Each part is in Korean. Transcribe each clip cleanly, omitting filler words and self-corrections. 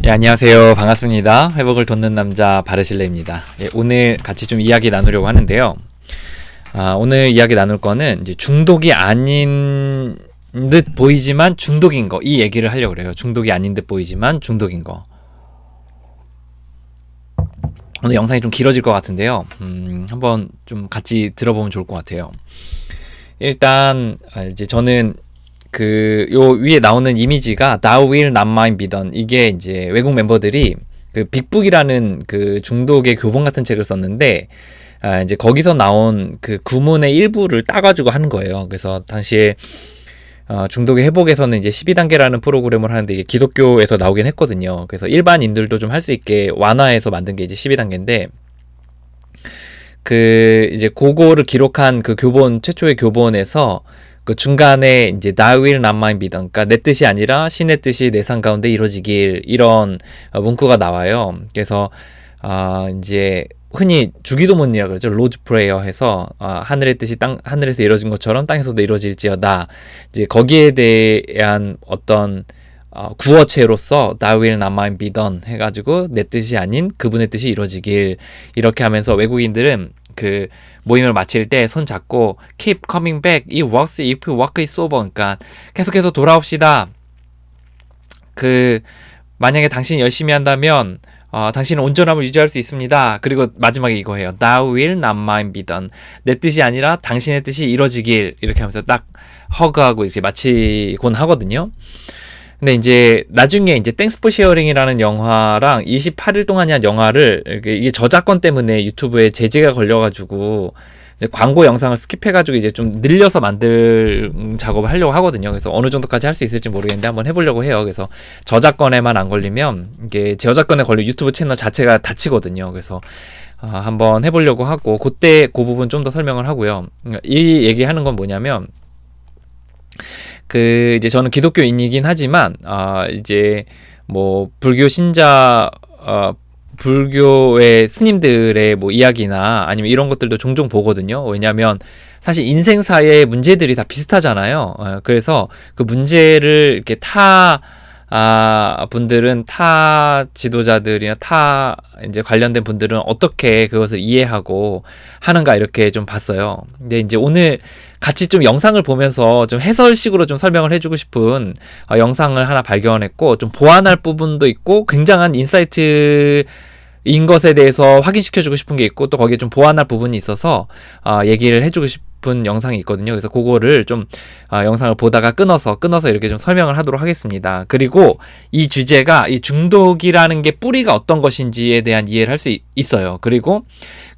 예, 안녕하세요. 반갑습니다. 회복을 돕는 남자 바르실레입니다. 예, 오늘 같이 좀 이야기 나누려고 하는데요. 오늘 이야기 나눌 거는 이제 중독이 아닌 듯 보이지만 중독인 거, 이 얘기를 하려고 그래요. 중독이 아닌 듯 보이지만 중독인 거. 오늘 영상이 좀 길어질 것 같은데요. 한번 좀 같이 들어보면 좋을 것 같아요. 일단 이제 저는 요 위에 나오는 이미지가 Thou will not mind be done. 이게 이제 외국 멤버들이 그 빅북이라는 그 중독의 교본 같은 책을 썼는데, 이제 거기서 나온 그 구문의 일부를 따가지고 하는 거예요. 그래서 당시에 중독의 회복에서는 이제 12단계라는 프로그램을 하는데 이게 기독교에서 나오긴 했거든요. 그래서 일반인들도 좀 할 수 있게 완화해서 만든 게 이제 12단계인데, 이제 그거를 기록한 그 교본, 최초의 교본에서 그 중간에 이제 Thou will not mind be done. 그러니까 내 뜻이 아니라 신의 뜻이 내 삶 가운데 이루어지길, 이런 문구가 나와요. 그래서 이제 흔히 주기도문이라고 그러죠. 로즈 프레이어 해서 하늘의 뜻이 하늘에서 이루어진 것처럼 땅에서도 이루어질지어다. 이제 거기에 대한 어떤 구어체로서 Thou will not mind be done 해가지고 내 뜻이 아닌 그분의 뜻이 이루어지길, 이렇게 하면서 외국인들은 그 모임을 마칠 때 손 잡고 keep coming back, it works if work is over. 그러니까 계속해서 돌아옵시다. 만약에 당신이 열심히 한다면 당신은 온전함을 유지할 수 있습니다. 그리고 마지막에 이거 해요. Thou will not mind be done. 내 뜻이 아니라 당신의 뜻이 이루어지길, 이렇게 하면서 딱 허그하고 이렇게 마치곤 하거든요. 근데 이제 나중에 이제 땡스 포 쉐어링이라는 영화랑 28일 동안이 한 영화를, 이게 저작권 때문에 유튜브에 제재가 걸려가지고 광고 영상을 스킵해가지고 이제 좀 늘려서 만들 작업을 하려고 하거든요. 그래서 어느 정도까지 할 수 있을지 모르겠는데 한번 해보려고 해요. 그래서 저작권에만 안 걸리면, 이게 저작권에 걸리면 유튜브 채널 자체가 닫히거든요. 그래서 한번 해보려고 하고, 그때 그 부분 좀 더 설명을 하고요. 이 얘기하는 건 뭐냐면, 이제 저는 기독교인이긴 하지만, 이제 뭐 불교 신자, 불교의 스님들의 뭐 이야기나 아니면 이런 것들도 종종 보거든요. 왜냐하면 사실 인생사의 문제들이 다 비슷하잖아요. 그래서 그 문제를 이렇게 분들은, 타 지도자들이나 이제 관련된 분들은 어떻게 그것을 이해하고 하는가, 이렇게 좀 봤어요. 근데 이제 오늘 같이 좀 영상을 보면서 좀 해설식으로 좀 설명을 해주고 싶은 영상을 하나 발견했고, 좀 보완할 부분도 있고, 굉장한 인사이트인 것에 대해서 확인시켜주고 싶은 게 있고, 또 거기에 좀 보완할 부분이 있어서 얘기를 해주고 싶은 영상이 있거든요. 그래서 그거를 좀 영상을 보다가 끊어서 이렇게 좀 설명을 하도록 하겠습니다. 그리고 이 주제가, 이 중독이라는 게 뿌리가 어떤 것인지에 대한 이해를 할 수 있어요. 그리고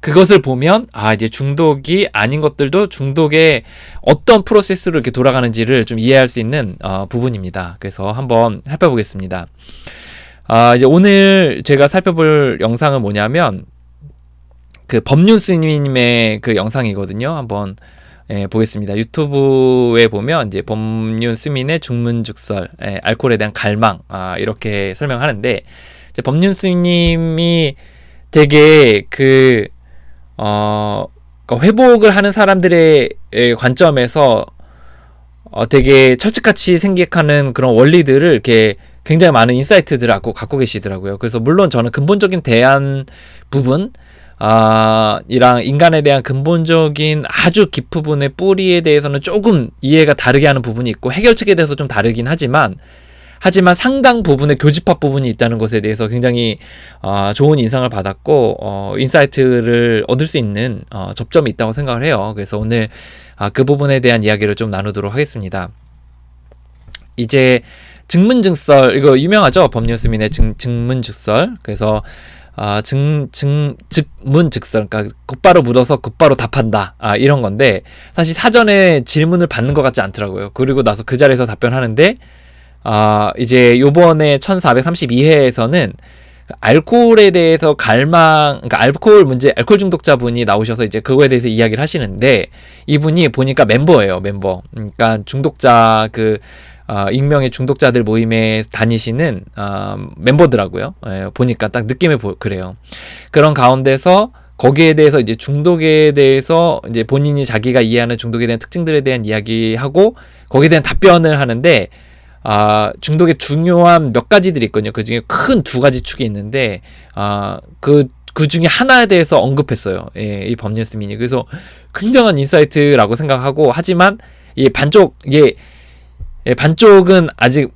그것을 보면 이제 중독이 아닌 것들도 중독의 어떤 프로세스로 이렇게 돌아가는지를 좀 이해할 수 있는 부분입니다. 그래서 한번 살펴보겠습니다. 이제 오늘 제가 살펴볼 영상은 뭐냐면, 법륜 스님의 그 영상이거든요. 한번 보겠습니다. 유튜브에 보면 이제 법륜 스님의 중문즉설, 알코올에 대한 갈망, 이렇게 설명하는데, 이제 법륜 스님이 되게 회복을 하는 사람들의 관점에서 되게 철칙같이 생각하는 그런 원리들을 이렇게 굉장히 많은 인사이트들을 갖고 계시더라고요. 그래서 물론 저는 근본적인 대안 부분, 이랑 인간에 대한 근본적인 아주 깊은 뿌리에 대해서는 조금 이해가 다르게 하는 부분이 있고, 해결책에 대해서 좀 다르긴 하지만 상당 부분의 교집합 부분이 있다는 것에 대해서 굉장히 좋은 인상을 받았고, 인사이트를 얻을 수 있는 접점이 있다고 생각을 해요. 그래서 오늘 그 부분에 대한 이야기를 좀 나누도록 하겠습니다. 이제 증문즉설, 이거 유명하죠? 법륜 스님의 증문즉설. 그래서 증문즉설, 그러니까 곧바로 물어서 곧바로 답한다, 이런 건데, 사실 사전에 질문을 받는 것 같지 않더라고요. 그리고 나서 그 자리에서 답변하는데, 이제 요번에 1432회에서는 알코올에 대해서 그러니까 알코올 중독자분이 나오셔서 이제 그거에 대해서 이야기를 하시는데, 이분이 보니까 멤버예요, 멤버. 그러니까 중독자, 익명의 중독자들 모임에 다니시는 멤버더라고요. 보니까 딱 느낌에 그래요. 그런 가운데서 거기에 대해서 이제 중독에 대해서 이제 본인이 자기가 이해하는 중독에 대한 특징들에 대한 이야기하고 거기에 대한 답변을 하는데, 중독의 중요한 몇 가지들이 있거든요. 그 중에 큰 두 가지 축이 있는데, 그 중에 하나에 대해서 언급했어요. 예, 이 법뉴스민이. 그래서 굉장한 인사이트라고 생각하고, 하지만, 반쪽은 아직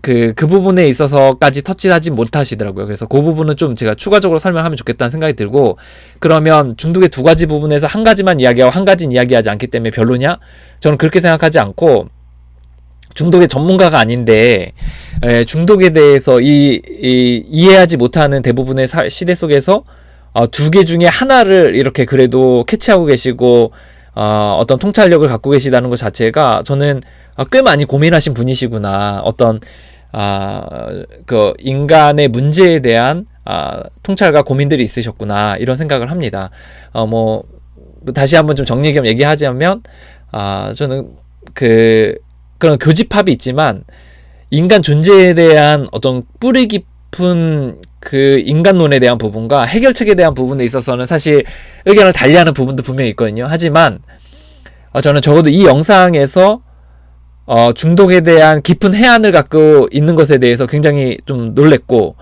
그 부분에 있어서까지 터치하지 못하시더라고요. 그래서 그 부분은 좀 제가 추가적으로 설명하면 좋겠다는 생각이 들고, 그러면 중독의 두 가지 부분에서 한 가지만 이야기하고 한 가지는 이야기하지 않기 때문에 별로냐? 저는 그렇게 생각하지 않고, 중독의 전문가가 아닌데 중독에 대해서 이해하지 못하는 대부분의 시대 속에서 두 개 중에 하나를 이렇게 그래도 캐치하고 계시고 어떤 통찰력을 갖고 계시다는 것 자체가 저는 꽤 많이 고민하신 분이시구나. 어떤 그 인간의 문제에 대한 통찰과 고민들이 있으셨구나, 이런 생각을 합니다. 뭐 다시 한번 좀 정리 겸 얘기하자면 저는 그런 교집합이 있지만 인간 존재에 대한 어떤 뿌리 깊은 그 인간론에 대한 부분과 해결책에 대한 부분에 있어서는 사실 의견을 달리하는 부분도 분명히 있거든요. 하지만 저는 적어도 이 영상에서 중독에 대한 깊은 해안을 갖고 있는 것에 대해서 굉장히 좀 놀랬고,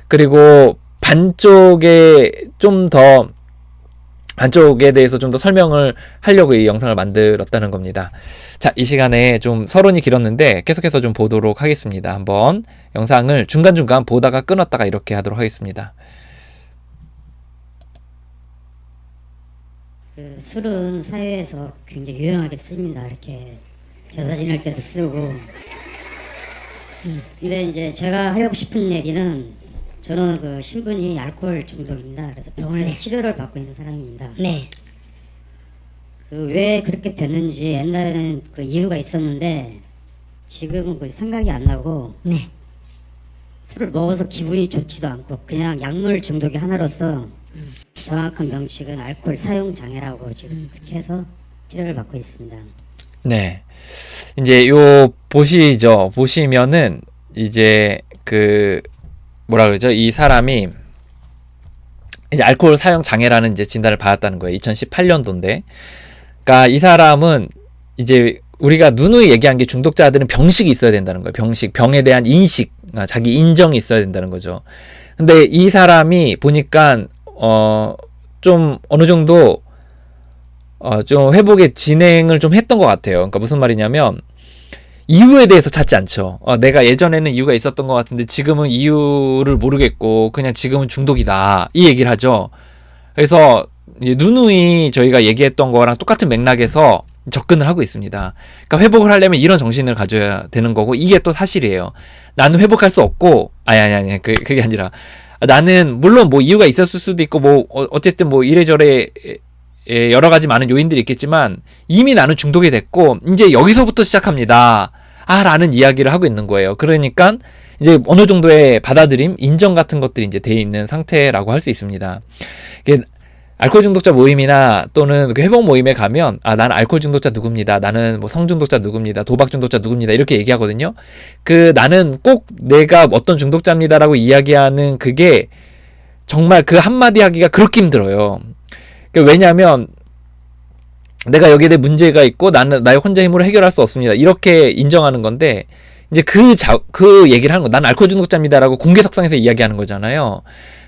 그리고 반쪽에 대해서 좀 더 설명을 하려고 이 영상을 만들었다는 겁니다. 자, 이 시간에 좀 서론이 길었는데 계속해서 좀 보도록 하겠습니다. 한번 영상을 중간중간 보다가 끊었다가 이렇게 하도록 하겠습니다. 술은 사회에서 굉장히 유용하게 씁니다. 이렇게 제사 지낼 때도 쓰고. 근데 이제 제가 하고 싶은 얘기는, 저는 그 신분이 알코올 중독입니다. 그래서 병원에서 치료를 받고 있는 사람입니다. 네. 왜 그렇게 됐는지 옛날에는 그 이유가 있었는데 지금은 거의 생각이 안 나고, 네. 술을 먹어서 기분이 좋지도 않고 그냥 약물 중독의 하나로서 정확한 명칭은 알코올 사용 장애라고 지금 그렇게 해서 치료를 받고 있습니다. 네. 이제 보시면은 이제 뭐라 그러죠? 이 사람이 이제 알코올 사용 장애라는 이제 진단을 받았다는 거예요. 2018년도인데. 그러니까 이 사람은 이제 우리가 누누이 얘기한 게 중독자들은 병식이 있어야 된다는 거예요. 병에 대한 인식, 자기 인정이 있어야 된다는 거죠. 근데 이 사람이 보니까 좀 어느 정도 좀 회복의 진행을 좀 했던 것 같아요. 그러니까 무슨 말이냐면 이유에 대해서 찾지 않죠. 내가 예전에는 이유가 있었던 것 같은데 지금은 이유를 모르겠고 그냥 지금은 중독이다, 이 얘기를 하죠. 그래서 누누이 저희가 얘기했던 거랑 똑같은 맥락에서 접근을 하고 있습니다. 그러니까 회복을 하려면 이런 정신을 가져야 되는 거고, 이게 또 사실이에요. 나는 회복할 수 없고, 아니, 그게 아니라, 나는 물론 뭐 이유가 있었을 수도 있고, 뭐 어쨌든 뭐 이래저래 여러 가지 많은 요인들이 있겠지만 이미 나는 중독이 됐고 이제 여기서부터 시작합니다, 라는 이야기를 하고 있는 거예요. 그러니까 이제 어느 정도의 받아들임, 인정 같은 것들이 이제 돼 있는 상태라고 할 수 있습니다. 이게 알코올 중독자 모임이나 또는 회복 모임에 가면 나는 알코올 중독자 누굽니다, 나는 뭐 성중독자 누굽니다, 도박 중독자 누굽니다, 이렇게 얘기하거든요. 나는 꼭 내가 어떤 중독자입니다라고 이야기하는 그게 정말 그 한마디 하기가 그렇게 힘들어요. 왜냐하면 내가 여기에 대해 문제가 있고 나는 나의 혼자 힘으로 해결할 수 없습니다, 이렇게 인정하는 건데, 이제 그 얘기를 하는 거, 난 알코올 중독자입니다라고 공개석상에서 이야기하는 거잖아요.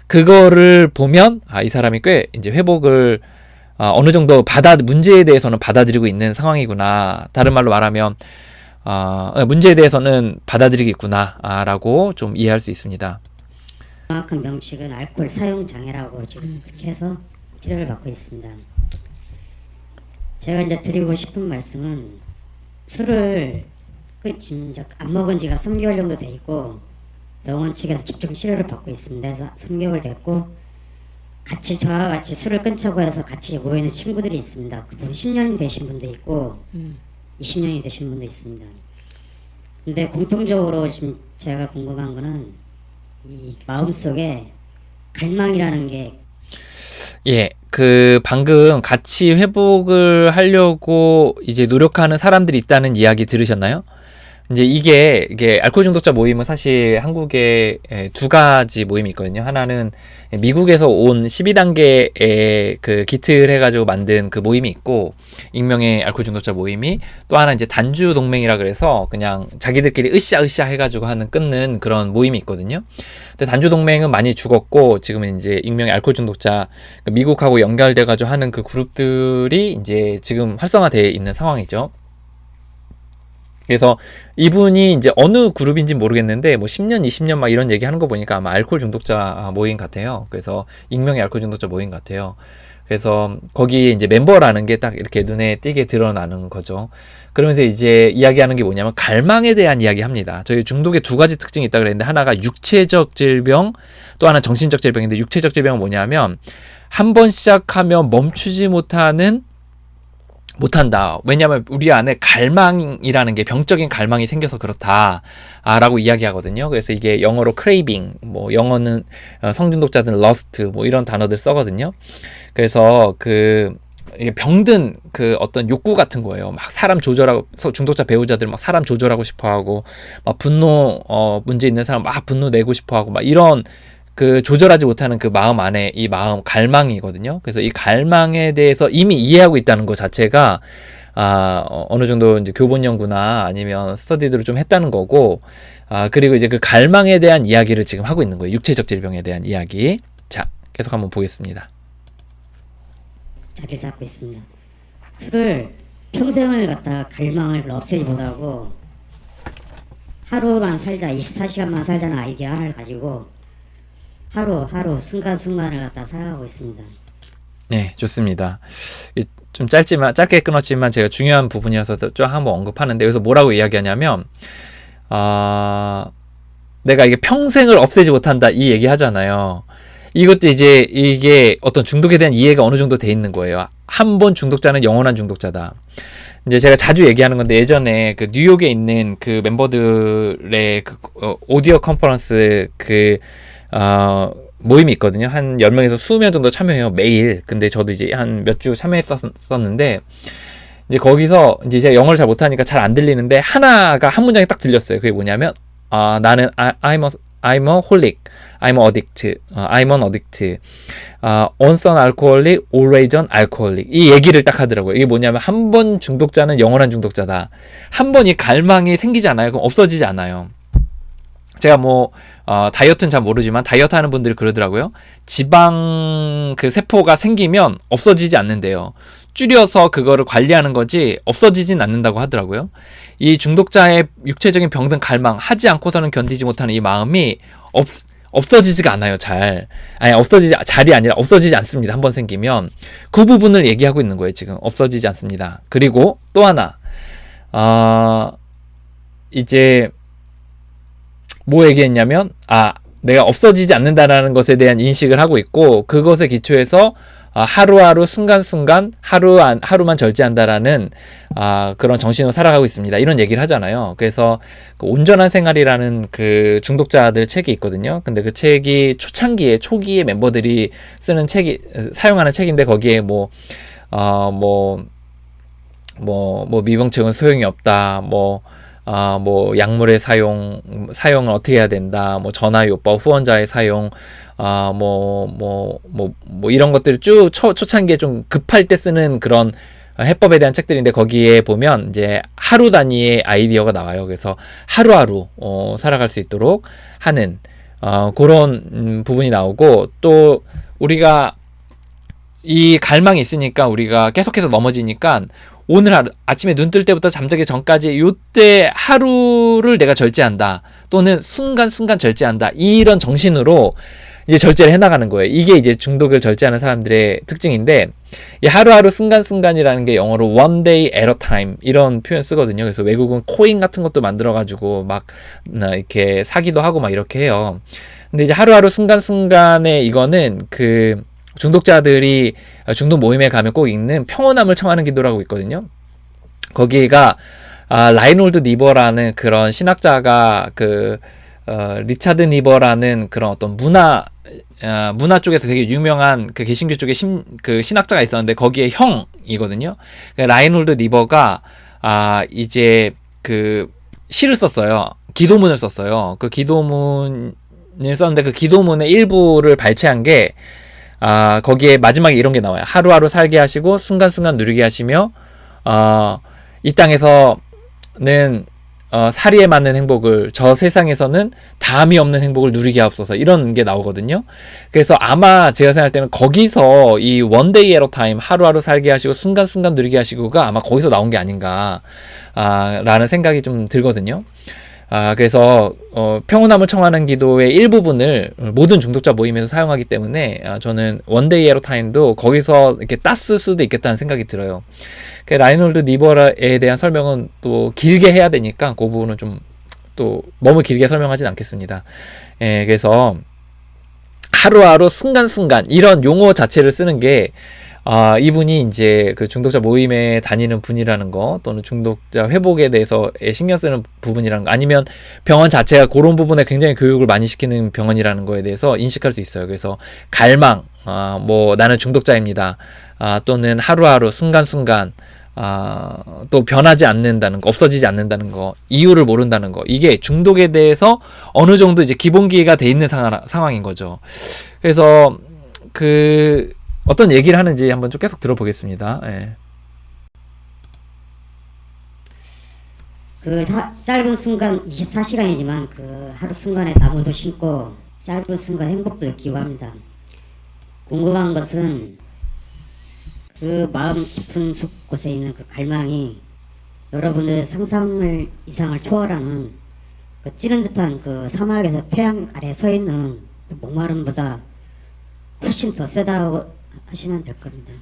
그거를 보면 이 사람이 꽤 이제 회복을 어느 정도 문제에 대해서는 받아들이고 있는 상황이구나. 다른 말로 말하면 문제에 대해서는 받아들이고 있구나라고 좀 이해할 수 있습니다. 정확한 명칭은 알코올 사용 장애라고 지금 그렇게 해서 치료를 받고 있습니다. 제가 이제 드리고 싶은 말씀은, 술을 지금 안 먹은 지가 3개월 정도 돼 있고 병원 측에서 집중 치료를 받고 있습니다. 그래서 3개월 됐고 저와 같이 술을 끊자고 해서 같이 모이는 친구들이 있습니다. 그분 10년이 되신 분도 있고 20년이 되신 분도 있습니다. 근데 공통적으로 지금 제가 궁금한 거는 이 마음속에 갈망이라는 게, 방금 같이 회복을 하려고 이제 노력하는 사람들이 있다는 이야기 들으셨나요? 이제 이게 알코올 중독자 모임은 사실 한국에 두 가지 모임이 있거든요. 하나는 미국에서 온 12단계의 그 기틀 해가지고 만든 그 모임이 있고, 익명의 알코올 중독자 모임이, 또 하나 이제 단주 동맹이라 그래서 그냥 자기들끼리 으쌰으쌰 해가지고 끊는 그런 모임이 있거든요. 근데 단주 동맹은 많이 죽었고, 지금은 이제 익명의 알코올 중독자, 미국하고 연결돼가지고 하는 그 그룹들이 이제 지금 활성화되어 있는 상황이죠. 그래서 이분이 이제 어느 그룹인지 모르겠는데 뭐 10년, 20년 막 이런 얘기 하는 거 보니까 아마 알코올 중독자 모임 같아요. 그래서 익명의 알코올 중독자 모임 같아요. 그래서 거기에 이제 멤버라는 게 딱 이렇게 눈에 띄게 드러나는 거죠. 그러면서 이제 이야기하는 게 뭐냐면 갈망에 대한 이야기 합니다. 저희 중독의 두 가지 특징이 있다 그랬는데, 하나가 육체적 질병, 또 하나 정신적 질병인데, 육체적 질병은 뭐냐면 한 번 시작하면 멈추지 못한다. 왜냐하면 우리 안에 갈망이라는 게, 병적인 갈망이 생겨서 그렇다 라고 이야기하거든요. 그래서 이게 영어로 craving, 뭐 영어는 성중독자들은 lust 뭐 이런 단어들 써거든요. 그래서 이게 병든 그 어떤 욕구 같은 거예요. 막 사람 조절하고, 중독자 배우자들 막 사람 조절하고 싶어하고, 막 분노 문제 있는 사람 막 분노 내고 싶어하고, 막 이런 그 조절하지 못하는 그 마음 안에, 이 마음 갈망이거든요. 그래서 이 갈망에 대해서 이미 이해하고 있다는 것 자체가 어느 정도 이제 교본 연구나 아니면 스터디들을 좀 했다는 거고, 그리고 이제 그 갈망에 대한 이야기를 지금 하고 있는 거예요. 육체적 질병에 대한 이야기. 자, 계속 한번 보겠습니다. 자리를 잡고 있습니다. 술을 평생을 갖다 갈망을 없애지 못하고 하루만 살자, 24시간만 살자는 아이디어 하나를 가지고 하루 순간순간을 갖다 살아가고 있습니다. 네, 좋습니다. 좀 짧게 끊었지만 제가 중요한 부분이어서 좀 한번 언급하는데, 여기서 뭐라고 이야기하냐면, 내가 이게 평생을 없애지 못한다 이 얘기 하잖아요. 이것도 이제 이게 어떤 중독에 대한 이해가 어느 정도 돼 있는 거예요. 한 번 중독자는 영원한 중독자다. 이제 제가 자주 얘기하는 건데, 예전에 그 뉴욕에 있는 그 멤버들의 그 오디오 컨퍼런스 모임이 있거든요. 한 10명에서 20명 정도 참여해요, 매일. 근데 저도 이제 한 몇 주 참여했었는데, 이제 거기서 이제 제가 영어를 잘 못하니까 잘 안 들리는데, 하나가 한 문장이 딱 들렸어요. 그게 뭐냐면, 나는 I'm a holic, I'm an addict, I'm an addict, once an alcoholic, always an alcoholic. 이 얘기를 딱 하더라고요. 이게 뭐냐면, 한 번 중독자는 영원한 중독자다. 한 번 이 갈망이 생기지 않아요. 그럼 없어지지 않아요. 제가 다이어트는 잘 모르지만 다이어트 하는 분들이 그러더라고요. 지방 그 세포가 생기면 없어지지 않는데요. 줄여서 그거를 관리하는 거지 없어지진 않는다고 하더라고요. 이 중독자의 육체적인 병든 갈망, 하지 않고서는 견디지 못하는 이 마음이 없어지지가 않아요. 잘이 아니라 없어지지 않습니다. 한번 생기면. 그 부분을 얘기하고 있는 거예요. 지금 없어지지 않습니다. 그리고 또 하나, 이제 뭐 얘기했냐면, 내가 없어지지 않는다라는 것에 대한 인식을 하고 있고, 그것에 기초해서 하루하루 순간순간 하루만 절제한다라는 그런 정신으로 살아가고 있습니다. 이런 얘기를 하잖아요. 그래서 그 온전한 생활이라는 그 중독자들 책이 있거든요. 근데 그 책이 초기에 멤버들이 사용하는 책인데, 거기에 미병증은 소용이 없다, 약물의 사용을 어떻게 해야 된다, 전화요법, 후원자의 사용, 이런 것들을 쭉 초창기에 좀 급할 때 쓰는 그런 해법에 대한 책들인데, 거기에 보면 이제 하루 단위의 아이디어가 나와요. 그래서 하루하루 살아갈 수 있도록 하는 그런 부분이 나오고, 또 우리가 이 갈망이 있으니까 우리가 계속해서 넘어지니까, 오늘 하루 아침에 눈 뜰 때부터 잠자기 전까지 요때 하루를 내가 절제한다, 또는 순간순간 절제한다, 이런 정신으로 이제 절제를 해나가는 거예요. 이게 이제 중독을 절제하는 사람들의 특징인데, 이 하루하루 순간순간이라는 게 영어로 one day at a time 이런 표현 쓰거든요. 그래서 외국은 코인 같은 것도 만들어가지고 막 이렇게 사기도 하고 막 이렇게 해요. 근데 이제 하루하루 순간순간에 이거는 그 중독자들이 중독 모임에 가면 꼭 읽는 평온함을 청하는 기도라고 있거든요. 거기가 라인홀드 니버라는 그런 신학자가 리차드 니버라는 그런 어떤 문화 쪽에서 되게 유명한 그 개신교 쪽에 신학자가 있었는데, 거기에 형이거든요. 라인홀드 니버가 이제 시를 썼어요. 기도문을 썼어요. 그 기도문을 썼는데 그 기도문의 일부를 발췌한 게 거기에 마지막에 이런 게 나와요. 하루하루 살게 하시고 순간순간 누리게 하시며 이 땅에서는 사리에 맞는 행복을, 저 세상에서는 다함이 없는 행복을 누리게 하옵소서, 이런 게 나오거든요. 그래서 아마 제가 생각할 때는 거기서 이 원데이 에러 타임, 하루하루 살게 하시고 순간순간 누리게 하시고가 아마 거기서 나온 게 아닌가 라는 생각이 좀 들거든요. 그래서 평온함을 청하는 기도의 일부분을 모든 중독자 모임에서 사용하기 때문에 저는 원데이 에러 타임도 거기서 이렇게 땄을 수도 있겠다는 생각이 들어요. 라이놀드 니버에 대한 설명은 또 길게 해야 되니까 그 부분은 좀 또 너무 길게 설명하진 않겠습니다. 그래서 하루하루 순간순간 이런 용어 자체를 쓰는 게 이분이 이제 그 중독자 모임에 다니는 분이라는 거, 또는 중독자 회복에 대해서 신경 쓰는 부분이라는 거, 아니면 병원 자체가 그런 부분에 굉장히 교육을 많이 시키는 병원이라는 거에 대해서 인식할 수 있어요. 그래서 갈망, 뭐 나는 중독자입니다, 또는 하루하루 순간순간, 또 변하지 않는다는 거, 없어지지 않는다는 거, 이유를 모른다는 거, 이게 중독에 대해서 어느 정도 이제 기본기가 돼 있는 상황인 거죠. 그래서 어떤 얘기를 하는지 한번 좀 계속 들어보겠습니다. 짧은 순간 24시간이지만 그 하루 순간에 나무도 심고 짧은 순간 행복도 느끼고 합니다. 궁금한 것은 그 마음 깊은 곳에 있는 그 갈망이 여러분의 상상을 이상을 초월하는 그 찌는 듯한 그 사막에서 태양 아래 서 있는 그 목마름보다 훨씬 더 세다고 하시면 될 겁니다.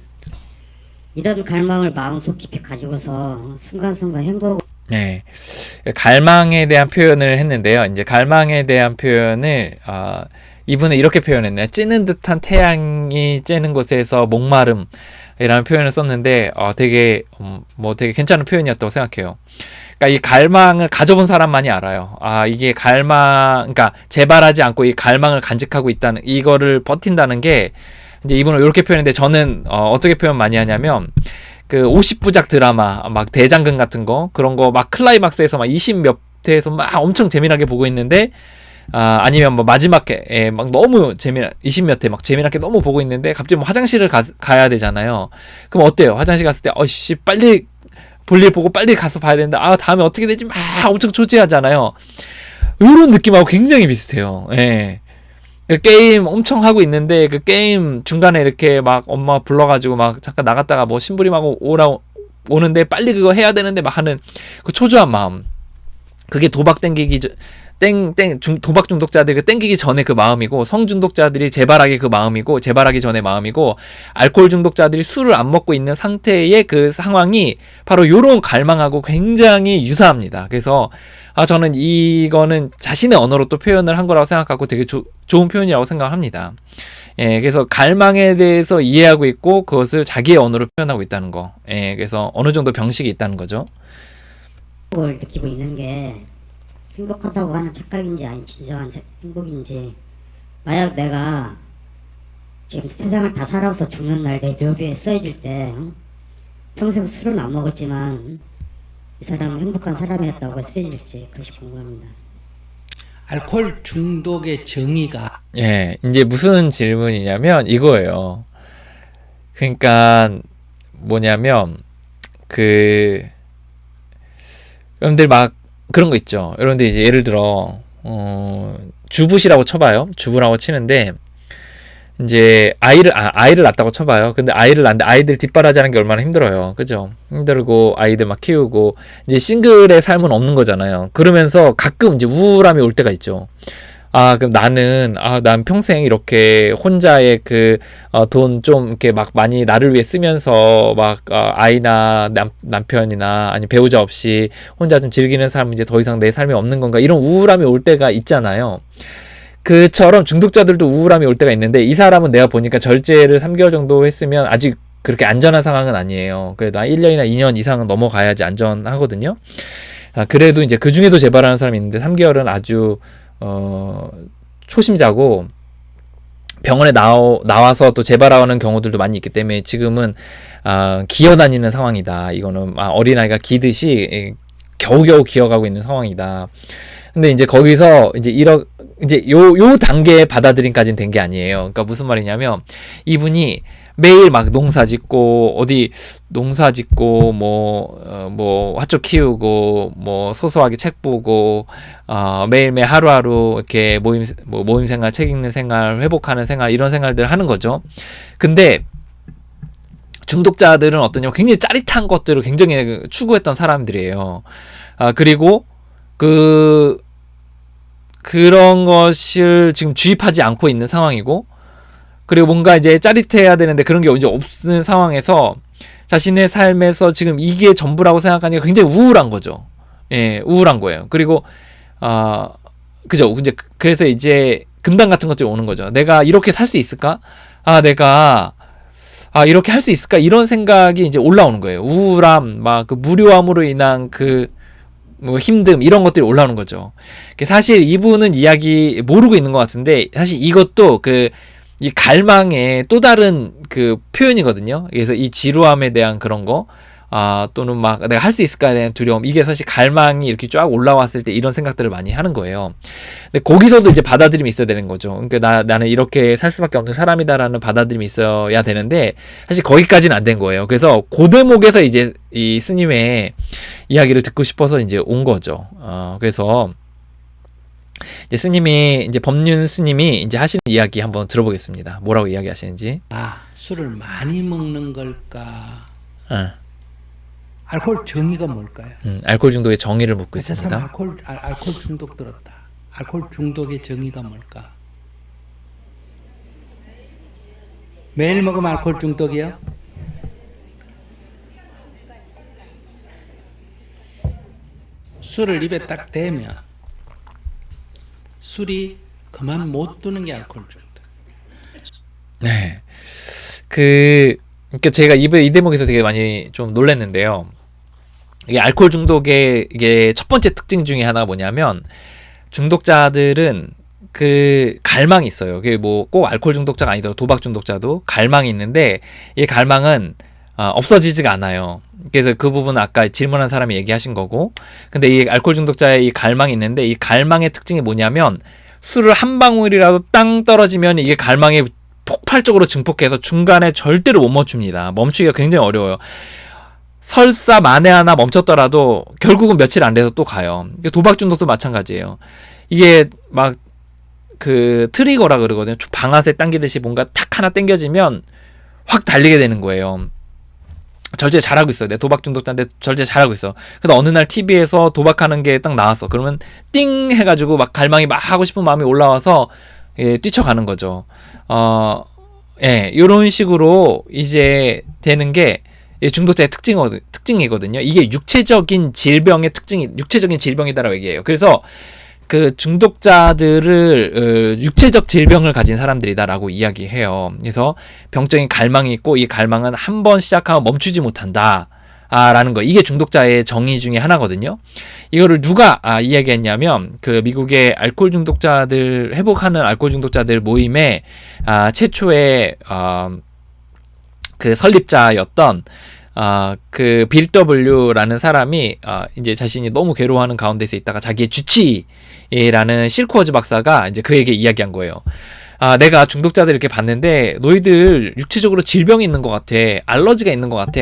이런 갈망을 마음속 깊이 가지고서 순간순간 행복. 네, 갈망에 대한 표현을 했는데요. 이제 갈망에 대한 표현을 이분은 이렇게 표현했네요. 찌는 듯한 태양이 쬐는 곳에서 목마름이라는 표현을 썼는데 되게 되게 괜찮은 표현이었다고 생각해요. 그러니까 이 갈망을 가져본 사람만이 알아요. 이게 그러니까 재발하지 않고 이 갈망을 간직하고 있다는, 이거를 버틴다는 게, 이제 이분은 이렇게 표현했는데, 저는 어떻게 표현 많이 하냐면, 그 50부작 드라마, 막 대장금 같은 거, 그런 거 막 클라이막스에서 막 20몇 회에서 막 엄청 재미나게 보고 있는데, 아니면 뭐 마지막에 막 너무 20몇 회 막 재미나게 너무 보고 있는데, 갑자기 뭐 화장실을 가야 되잖아요. 그럼 어때요? 화장실 갔을 때, 빨리 볼일 보고 빨리 가서 봐야 되는데, 다음에 어떻게 되지? 막 엄청 초조해하잖아요. 이런 느낌하고 굉장히 비슷해요. 그 게임 엄청 하고 있는데, 그 게임 중간에 이렇게 막 엄마 불러가지고 막 잠깐 나갔다가 뭐 심부름하고 오는데 빨리 그거 해야 되는데 막 하는 그 초조한 마음. 그게 도박 중독자들이 그 땡기기 전에 그 마음이고, 성중독자들이 재발하기 그 마음이고, 재발하기 전에 마음이고, 알코올 중독자들이 술을 안 먹고 있는 상태의 그 상황이 바로 요런 갈망하고 굉장히 유사합니다. 그래서 저는 이거는 자신의 언어로 또 표현을 한 거라고 생각하고 되게 좋은 표현이라고 생각합니다. 그래서 갈망에 대해서 이해하고 있고 그것을 자기의 언어로 표현하고 있다는 거. 그래서 어느 정도 병식이 있다는 거죠. 행복을 느끼고 있는 게 행복하다고 하는 착각인지 아니 진정한 행복인지, 만약 내가 지금 세상을 다 살아서 죽는 날 내 묘비에 쓰여질 때 평생 술은 안 먹었지만 이 사람은 행복한 사람이었다고 쓰여질지, 그것이 궁금합니다. 알코올 중독의 정의가 이제 무슨 질문이냐면 이거예요. 그러니까 뭐냐면 여러분들 막 그런 거 있죠. 여러분들 이제 예를 들어 주부시라고 쳐봐요. 주부라고 치는데 이제 아이를 낳았다고 쳐봐요. 근데 아이를 낳는데 아이들 뒷바라지하는 게 얼마나 힘들어요. 그죠? 힘들고 아이들 막 키우고 이제 싱글의 삶은 없는 거잖아요. 그러면서 가끔 이제 우울함이 올 때가 있죠. 그럼 난 평생 이렇게 혼자의 돈 좀 이렇게 막 많이 나를 위해 쓰면서 막 아이나 남편이나 아니 배우자 없이 혼자 좀 즐기는 삶은 이제 더 이상 내 삶이 없는 건가, 이런 우울함이 올 때가 있잖아요. 그처럼 중독자들도 우울함이 올 때가 있는데, 이 사람은 내가 보니까 절제를 3개월 정도 했으면 아직 그렇게 안전한 상황은 아니에요. 그래도 1년이나 2년 이상은 넘어가야지 안전하거든요. 그래도 이제 그 중에도 재발하는 사람이 있는데 3개월은 아주 초심자고, 병원에 나와서 또 재발하는 경우들도 많이 있기 때문에 지금은 기어다니는 상황이다. 이거는 어린아이가 기듯이 겨우겨우 기어가고 있는 상황이다. 근데 이제 거기서 이제 요 단계에 받아들임까지는 된 게 아니에요. 그러니까 무슨 말이냐면 이분이 매일 막 농사 짓고 뭐 화초 키우고 뭐 소소하게 책 보고 매일매일 하루하루 이렇게 모임 생활, 책 읽는 생활, 회복하는 생활 이런 생활들을 하는 거죠. 근데 중독자들은 어떠냐면 굉장히 짜릿한 것들을 굉장히 추구했던 사람들이에요. 그리고 그런 것을 지금 주입하지 않고 있는 상황이고, 그리고 뭔가 이제 짜릿해야 되는데 그런 게 이제 없는 상황에서 자신의 삶에서 지금 이게 전부라고 생각하니까 굉장히 우울한 거죠. 예, 우울한 거예요. 그리고 그죠. 이제 그래서 이제 금단 같은 것들이 오는 거죠. 내가 이렇게 살 수 있을까? 내가 이렇게 할 수 있을까? 이런 생각이 이제 올라오는 거예요. 우울함, 막 그 무료함으로 인한 뭐 힘듦 이런 것들이 올라오는 거죠. 사실 이분은 이야기 모르고 있는 것 같은데 사실 이것도 이 갈망의 또 다른 표현이거든요. 그래서 이 지루함에 대한 그런 거, 또는 막 내가 할 수 있을까에 대한 두려움, 이게 사실 갈망이 이렇게 쫙 올라왔을 때 이런 생각들을 많이 하는 거예요. 근데 거기서도 이제 받아들임이 있어야 되는 거죠. 그러니까 나는 이렇게 살 수밖에 없는 사람이다라는 받아들임이 있어야 되는데 사실 거기까지는 안 된 거예요. 그래서 그 대목에서 이제 이 스님의 이야기를 듣고 싶어서 이제 온 거죠. 그래서 이제 스님이, 이제 법륜 스님이 이제 하시는 이야기 한번 들어보겠습니다. 뭐라고 이야기하시는지. 술을 많이 먹는 걸까? 응. 알코올 정의가 뭘까요? 알코올 중독의 정의를 묻고 저 있습니다. 사람 알코올 중독 들었다. 알코올 중독의 정의가 뭘까? 매일 먹으면 알코올 중독이요? 술을 입에 딱 대면 술이 그만 못 두는 게 알코올 중독. 네. 그러니까 제가 이 대목에서 되게 많이 좀 놀랐는데요. 이게 알코올 중독의 이게 첫 번째 특징 중에 하나가 뭐냐면, 중독자들은 갈망이 있어요. 그게 뭐 꼭 알코올 중독자가 아니더라도 도박 중독자도 갈망이 있는데, 이 갈망은 없어지지가 않아요. 그래서 그 부분은 아까 질문한 사람이 얘기하신 거고, 근데 이 알코올 중독자의 이 갈망이 있는데, 이 갈망의 특징이 뭐냐면, 술을 한 방울이라도 땅 떨어지면 이게 갈망이 폭발적으로 증폭해서 중간에 절대로 못 멈춥니다. 멈추기가 굉장히 어려워요. 설사 만에 하나 멈췄더라도 결국은 며칠 안 돼서 또 가요. 도박 중독도 마찬가지예요. 이게 막 트리거라 그러거든요. 방아쇠 당기듯이 뭔가 탁 하나 당겨지면 확 달리게 되는 거예요. 절제 잘하고 있어요. 내 도박 중독자인데 절제 잘하고 있어. 근데 어느 날 TV에서 도박하는 게 딱 나왔어. 그러면 띵 해가지고 막 갈망이 막 하고 싶은 마음이 올라와서 뛰쳐가는 거죠. 이런 식으로 이제 되는 게 중독자의 특징이거든요. 이게 육체적인 질병이다라고 얘기해요. 그래서 중독자들을 육체적 질병을 가진 사람들이다라고 이야기해요. 그래서 병적인 갈망이 있고, 이 갈망은 한 번 시작하면 멈추지 못한다. 라는 거. 이게 중독자의 정의 중에 하나거든요. 이거를 누가 이야기했냐면, 미국의 알코올 중독자들, 회복하는 알코올 중독자들 모임의 최초의 설립자였던 빌 W라는 사람이 이제 자신이 너무 괴로워하는 가운데서 있다가 자기의 주치라는 실코어즈 박사가 이제 그에게 이야기한 거예요. 내가 중독자들 이렇게 봤는데 너희들 육체적으로 질병이 있는 것 같아. 알러지가 있는 것 같아.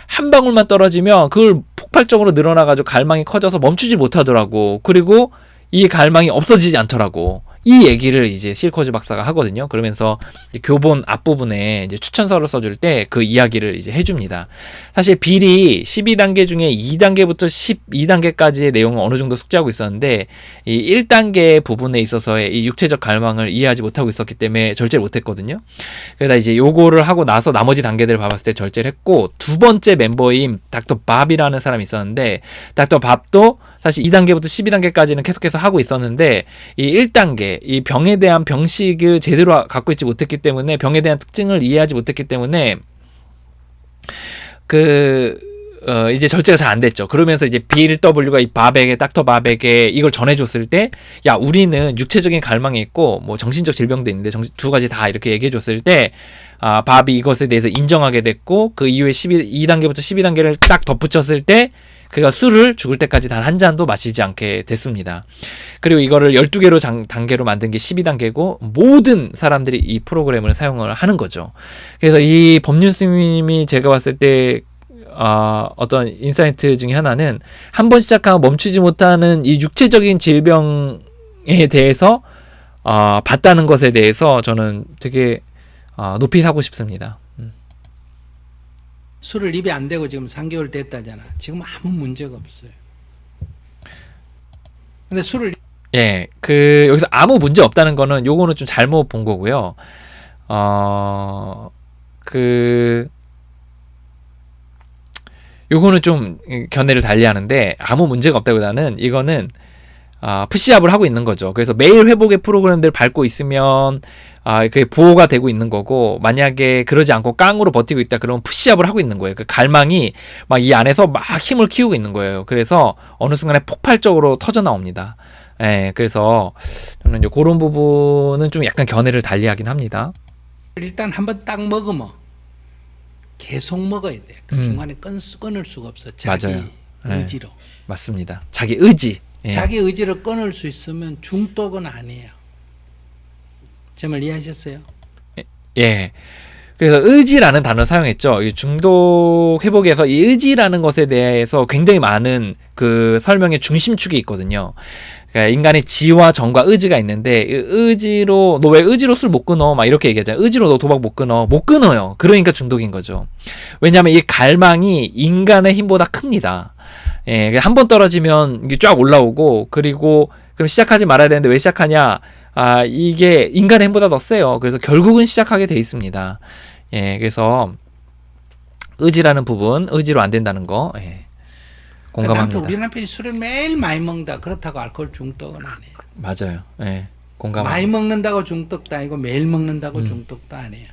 한 방울만 떨어지면 그걸 폭발적으로 늘어나가지고 갈망이 커져서 멈추지 못하더라고. 그리고 이 갈망이 없어지지 않더라고. 이 얘기를 이제 실코즈 박사가 하거든요. 그러면서 교본 앞부분에 이제 추천서를 써줄 때 그 이야기를 이제 해줍니다. 사실 빌이 12단계 중에 2단계부터 12단계까지의 내용은 어느 정도 숙지하고 있었는데, 이 1단계 부분에 있어서의 이 육체적 갈망을 이해하지 못하고 있었기 때문에 절제를 못했거든요. 그러다 이제 요거를 하고 나서 나머지 단계들을 봐봤을 때 절제를 했고, 두 번째 멤버인 닥터 밥이라는 사람이 있었는데, 닥터 밥도 사실 2단계부터 12단계까지는 계속해서 하고 있었는데, 이 1단계, 이 병에 대한 병식을 제대로 갖고 있지 못했기 때문에, 병에 대한 특징을 이해하지 못했기 때문에 이제 절제가 잘 안 됐죠. 그러면서 이제 빌 W가 이 밥에게, 닥터 밥에게 이걸 전해줬을 때, 야, 우리는 육체적인 갈망이 있고 뭐 정신적 질병도 있는데 두 가지 다 이렇게 얘기해줬을 때, 밥이 이것에 대해서 인정하게 됐고, 그 이후에 2단계부터 12단계를 딱 덧붙였을 때 그가 술을 죽을 때까지 단 한 잔도 마시지 않게 됐습니다. 그리고 이거를 12개로 단계로 만든 게 12단계고 모든 사람들이 이 프로그램을 사용을 하는 거죠. 그래서 이 법륜스님이 제가 봤을 때 어떤 인사이트 중에 하나는 한 번 시작하면 멈추지 못하는 이 육체적인 질병에 대해서 봤다는 것에 대해서 저는 되게 높이 사고 싶습니다. 술을 입에 안 대고 지금 3개월 됐다잖아. 지금 아무 문제가 없어요. 근데 술을 예, 여기서 아무 문제 없다는 거는 요거는 좀 잘못 본 거고요. 요거는 좀 견해를 달리 하는데 아무 문제가 없다기보다는 이거는 푸시업을 하고 있는 거죠. 그래서 매일 회복의 프로그램들을 밟고 있으면 그게 보호가 되고 있는 거고, 만약에 그러지 않고 깡으로 버티고 있다 그러면 푸시업을 하고 있는 거예요. 그 갈망이 막 이 안에서 막 힘을 키우고 있는 거예요. 그래서 어느 순간에 폭발적으로 터져 나옵니다. 예, 그래서 저는 이제 그런 부분은 좀 약간 견해를 달리하긴 합니다. 일단 한번 딱 먹으면 계속 먹어야 돼. 그 중간에 끊을 수가 없어. 자기 맞아요. 의지로. 맞습니다. 자기 의지. 예. 자기 의지를 끊을 수 있으면 중독은 아니에요. 제 말 이해하셨어요? 예. 그래서 의지라는 단어를 사용했죠. 이 중독 회복에서 이 의지라는 것에 대해서 굉장히 많은 그 설명의 중심축이 있거든요. 그러니까 인간의 지와 정과 의지가 있는데, 이 의지로 너 왜 의지로 술 못 끊어? 막 이렇게 얘기하잖아요. 의지로 너 도박 못 끊어. 못 끊어요. 그러니까 중독인 거죠. 왜냐하면 이 갈망이 인간의 힘보다 큽니다. 예, 한 번 떨어지면 이게 쫙 올라오고, 그리고 그럼 시작하지 말아야 되는데 왜 시작하냐? 이게 인간의 힘보다 더 세요. 그래서 결국은 시작하게 돼 있습니다. 예, 그래서 의지라는 부분, 의지로 안 된다는 거, 예, 공감합니다. 우리 남편이 술을 매일 많이 먹는다. 그렇다고 알코올 중독은 아니에요. 맞아요. 예, 공감합니다. 많이 먹는다고 중독도 아니고 매일 먹는다고 중독도 아니에요.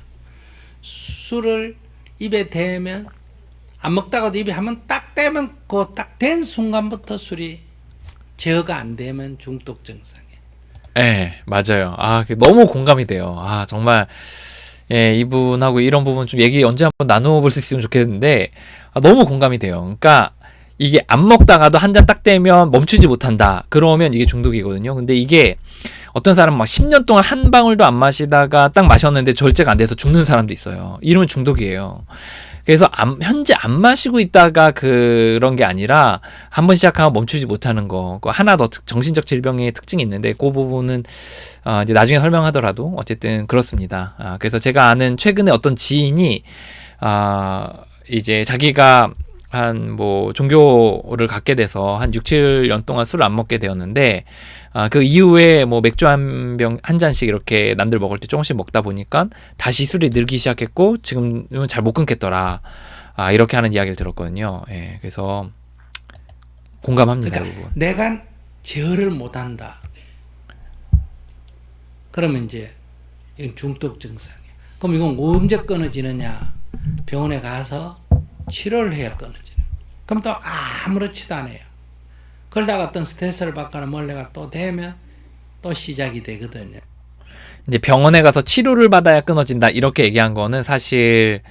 술을 입에 대면 안 먹다가도 입에 한번 딱 대면 그 딱 된 순간부터 술이 제어가 안 되면 중독 증상이에요. 예, 맞아요. 너무 공감이 돼요. 정말, 예, 이분하고 이런 부분 좀 얘기 언제 한번 나눠볼 수 있으면 좋겠는데, 너무 공감이 돼요. 그러니까, 이게 안 먹다가도 한 잔 딱 떼면 멈추지 못한다. 그러면 이게 중독이거든요. 근데 이게 어떤 사람은 막 10년 동안 한 방울도 안 마시다가 딱 마셨는데 절제가 안 돼서 죽는 사람도 있어요. 이러면 중독이에요. 그래서 현재 안 마시고 있다가 그런 게 아니라 한 번 시작하면 멈추지 못하는 거. 하나 더 정신적 질병의 특징이 있는데 그 부분은 이제 나중에 설명하더라도 어쨌든 그렇습니다. 그래서 제가 아는 최근에 어떤 지인이 이제 자기가 종교를 갖게 돼서 한 6, 7년 동안 술을 안 먹게 되었는데, 그 이후에 맥주 한 잔씩 이렇게 남들 먹을 때 조금씩 먹다 보니까 다시 술이 늘기 시작했고, 지금은 잘 못 끊겠더라. 이렇게 하는 이야기를 들었거든요. 예, 그래서 공감합니다. 그러니까 내가 제어를 못 한다. 그러면 이제 이건 중독 증상이에요. 그럼 이건 언제 끊어지느냐? 병원에 가서 치료를 해야 끊어지는. 그럼 또 아무렇지도 않아요. 그러다가 어떤 스트레스를 받거나 몰래가 또 되면 또 시작이 되거든요. 이제 병원에 가서 치료를 받아야 끊어진다 이렇게 얘기한 거는 사실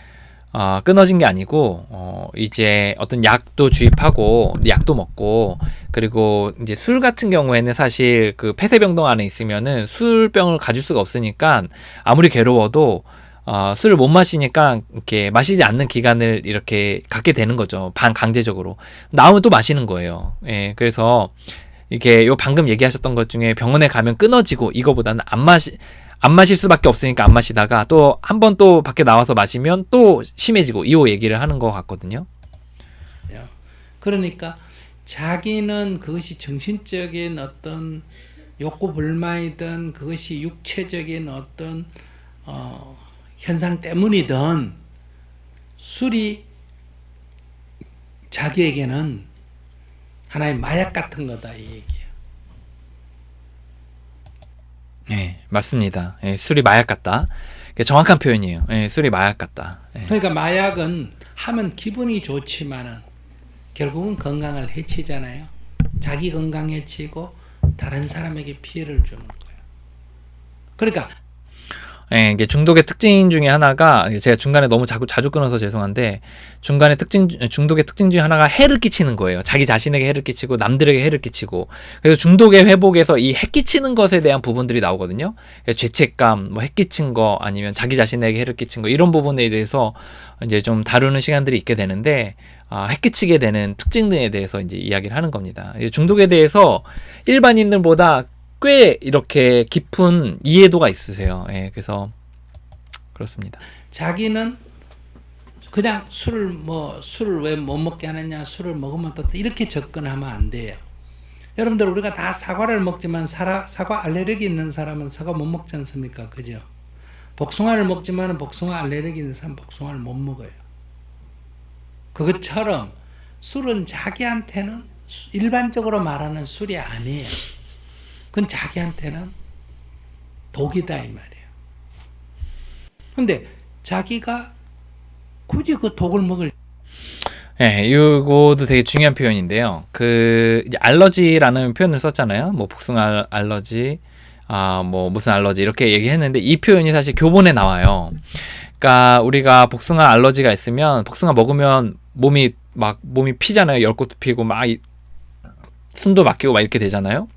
끊어진 게 아니고 이제 어떤 약도 주입하고 약도 먹고, 그리고 이제 술 같은 경우에는 사실 그 폐쇄병동 안에 있으면은 술병을 가질 수가 없으니까 아무리 괴로워도 술을 못 마시니까 이렇게 마시지 않는 기간을 이렇게 갖게 되는 거죠. 반강제적으로. 나오면 또 마시는 거예요. 예, 그래서 이게 방금 얘기하셨던 것 중에 병원에 가면 끊어지고 이거보다는 안 마실 수밖에 없으니까 안 마시다가 또 한 번 또 밖에 나와서 마시면 또 심해지고 이 얘기를 하는 것 같거든요. 그러니까 자기는 그것이 정신적인 어떤 욕구 불만이든 그것이 육체적인 어떤 현상 때문이든 술이 자기에게는 하나의 마약 같은 거다 이 얘기예요. 예, 맞습니다. 예, 술이 마약 같다. 정확한 표현이에요. 예, 술이 마약 같다. 예. 그러니까 마약은 하면 기분이 좋지만은 결국은 건강을 해치잖아요. 자기 건강 해치고 다른 사람에게 피해를 주는 거예요. 그러니까 예, 이게 중독의 특징 중에 하나가 제가 중간에 너무 자주 끊어서 죄송한데 중독의 특징 중에 하나가 해를 끼치는 거예요. 자기 자신에게 해를 끼치고 남들에게 해를 끼치고. 그래서 중독의 회복에서 이 해 끼치는 것에 대한 부분들이 나오거든요. 죄책감, 뭐 해 끼친 거 아니면 자기 자신에게 해를 끼친 거 이런 부분에 대해서 이제 좀 다루는 시간들이 있게 되는데 해 끼치게 되는 특징 등에 대해서 이제 이야기를 하는 겁니다. 중독에 대해서 일반인들보다 꽤 이렇게 깊은 이해도가 있으세요. 예, 그래서 그렇습니다. 자기는 그냥 술을 왜 못 먹게 하느냐, 술을 먹으면 또 이렇게 접근하면 안 돼요. 여러분들 우리가 다 사과를 먹지만 사과 알레르기 있는 사람은 사과 못 먹지 않습니까? 그죠? 복숭아를 먹지만 복숭아 알레르기 있는 사람은 복숭아를 못 먹어요. 그것처럼 술은 자기한테는 일반적으로 말하는 술이 아니에요. 그건 자기한테는 독이다 이 말이에요. 근데 자기가 굳이 그 독을 먹을 예, 이거도 되게 중요한 표현인데요. 이제 알러지라는 표현을 썼잖아요. 뭐 복숭아 알러지, 뭐 무슨 알러지 이렇게 얘기했는데 이 표현이 사실 교본에 나와요. 그러니까 우리가 복숭아 알러지가 있으면 복숭아 먹으면 몸이 피잖아요. 열꽃도 피고 막 숨도 막히고 막 이렇게 되잖아요.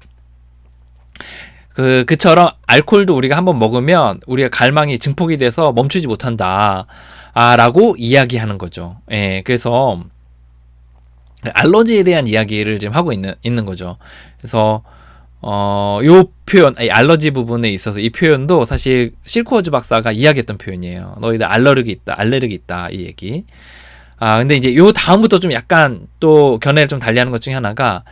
그처럼 알코올도 우리가 한번 먹으면 우리가 갈망이 증폭이 돼서 멈추지 못한다. 라고 이야기하는 거죠. 예, 그래서 알러지에 대한 이야기를 지금 하고 있는 거죠. 그래서 요 표현, 알러지 부분에 있어서 이 표현도 사실 실코어즈 박사가 이야기했던 표현이에요. 너희들 알레르기 있다 이 얘기. 근데 이제 요 다음부터 좀 약간 또 견해를 좀 달리하는 것 중에 하나가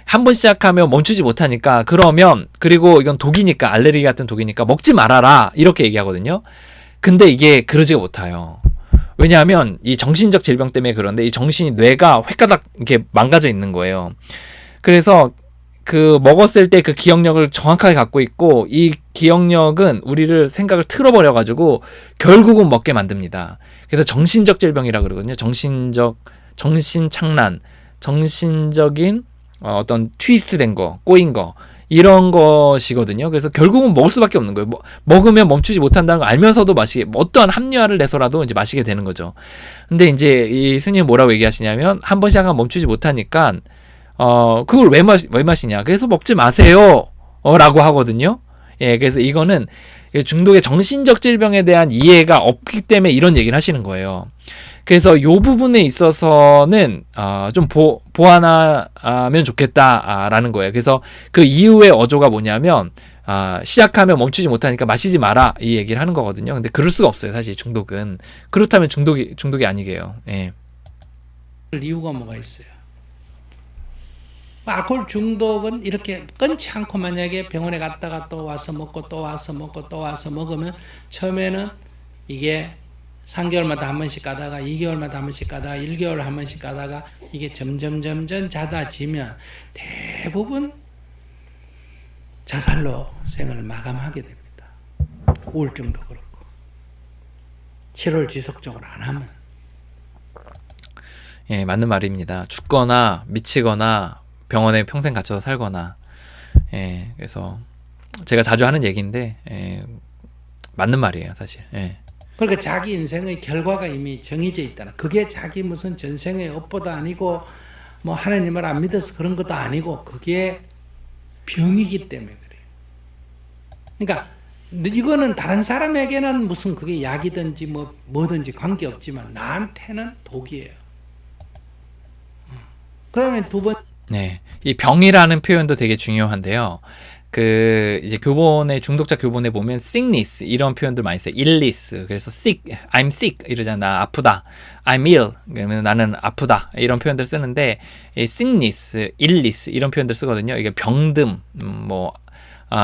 한 번 시작하면 멈추지 못하니까 그리고 이건 독이니까 알레르기 같은 독이니까 먹지 말아라 이렇게 얘기하거든요. 근데 이게 그러지가 못해요. 왜냐하면 이 정신적 질병 때문에 그런데 이 뇌가 획가닥 이렇게 망가져 있는 거예요. 그래서 먹었을 때 그 기억력을 정확하게 갖고 있고 이 기억력은 우리를 생각을 틀어버려 가지고 결국은 먹게 만듭니다. 그래서 정신적 질병이라 그러거든요. 정신착란, 정신적인 어떤 트위스트된 거, 꼬인 거 이런 것이거든요. 그래서 결국은 먹을 수밖에 없는 거예요. 먹으면 멈추지 못한다는 걸 알면서도 어떠한 합리화를 내서라도 이제 마시게 되는 거죠. 근데 이제 이 스님은 뭐라고 얘기하시냐면 한 번 시작하면 멈추지 못하니까 그걸 왜 마시냐? 그래서 먹지 마세요. 라고 하거든요. 예, 그래서 이거는 중독의 정신적 질병에 대한 이해가 없기 때문에 이런 얘기를 하시는 거예요. 그래서 요 부분에 있어서는 좀 보완하면 좋겠다라는 거예요. 그래서 그 이후의 어조가 뭐냐면 시작하면 멈추지 못하니까 마시지 마라 이 얘기를 하는 거거든요. 근데 그럴 수가 없어요. 사실 중독은. 그렇다면 중독이 아니게요. 예. 이유가 뭐가 있어요? 알코올 중독은 이렇게 끊지 않고 만약에 병원에 갔다가 또 와서 먹고 또 와서 먹고 또 와서 먹으면 처음에는 이게 3개월마다 한 번씩 가다가 2개월마다 한 번씩 가다가 1개월 한 번씩 가다가 이게 점점 잦아지면 대부분 자살로 생을 마감하게 됩니다. 우울증도 그렇고 치료를 지속적으로 안 하면. 예, 맞는 말입니다. 죽거나 미치거나 병원에 평생 갇혀서 살거나. 예, 그래서 제가 자주 하는 얘기인데 맞는 말이에요, 사실. 예. 그러니까 자기 인생의 결과가 이미 정해져 있다는. 그게 자기 무슨 전생의 업보도 아니고 뭐 하나님을 안 믿어서 그런 것도 아니고 그게 병이기 때문에 그래요. 그러니까 이거는 다른 사람에게는 무슨 그게 약이든지 뭐든지 관계없지만 나한테는 독이에요. 그러면 두 번. 네, 이 병이라는 표현도 되게 중요한데요. 이제 중독자 교본에 보면 sickness 이런 표현들 많이 써요. illness. 그래서 sick, I'm sick 이러잖아. 나 아프다. I'm ill. 그러면 나는 아프다. 이런 표현들 쓰는데 이 sickness, illness 이런 표현들 쓰거든요. 이게 병듦,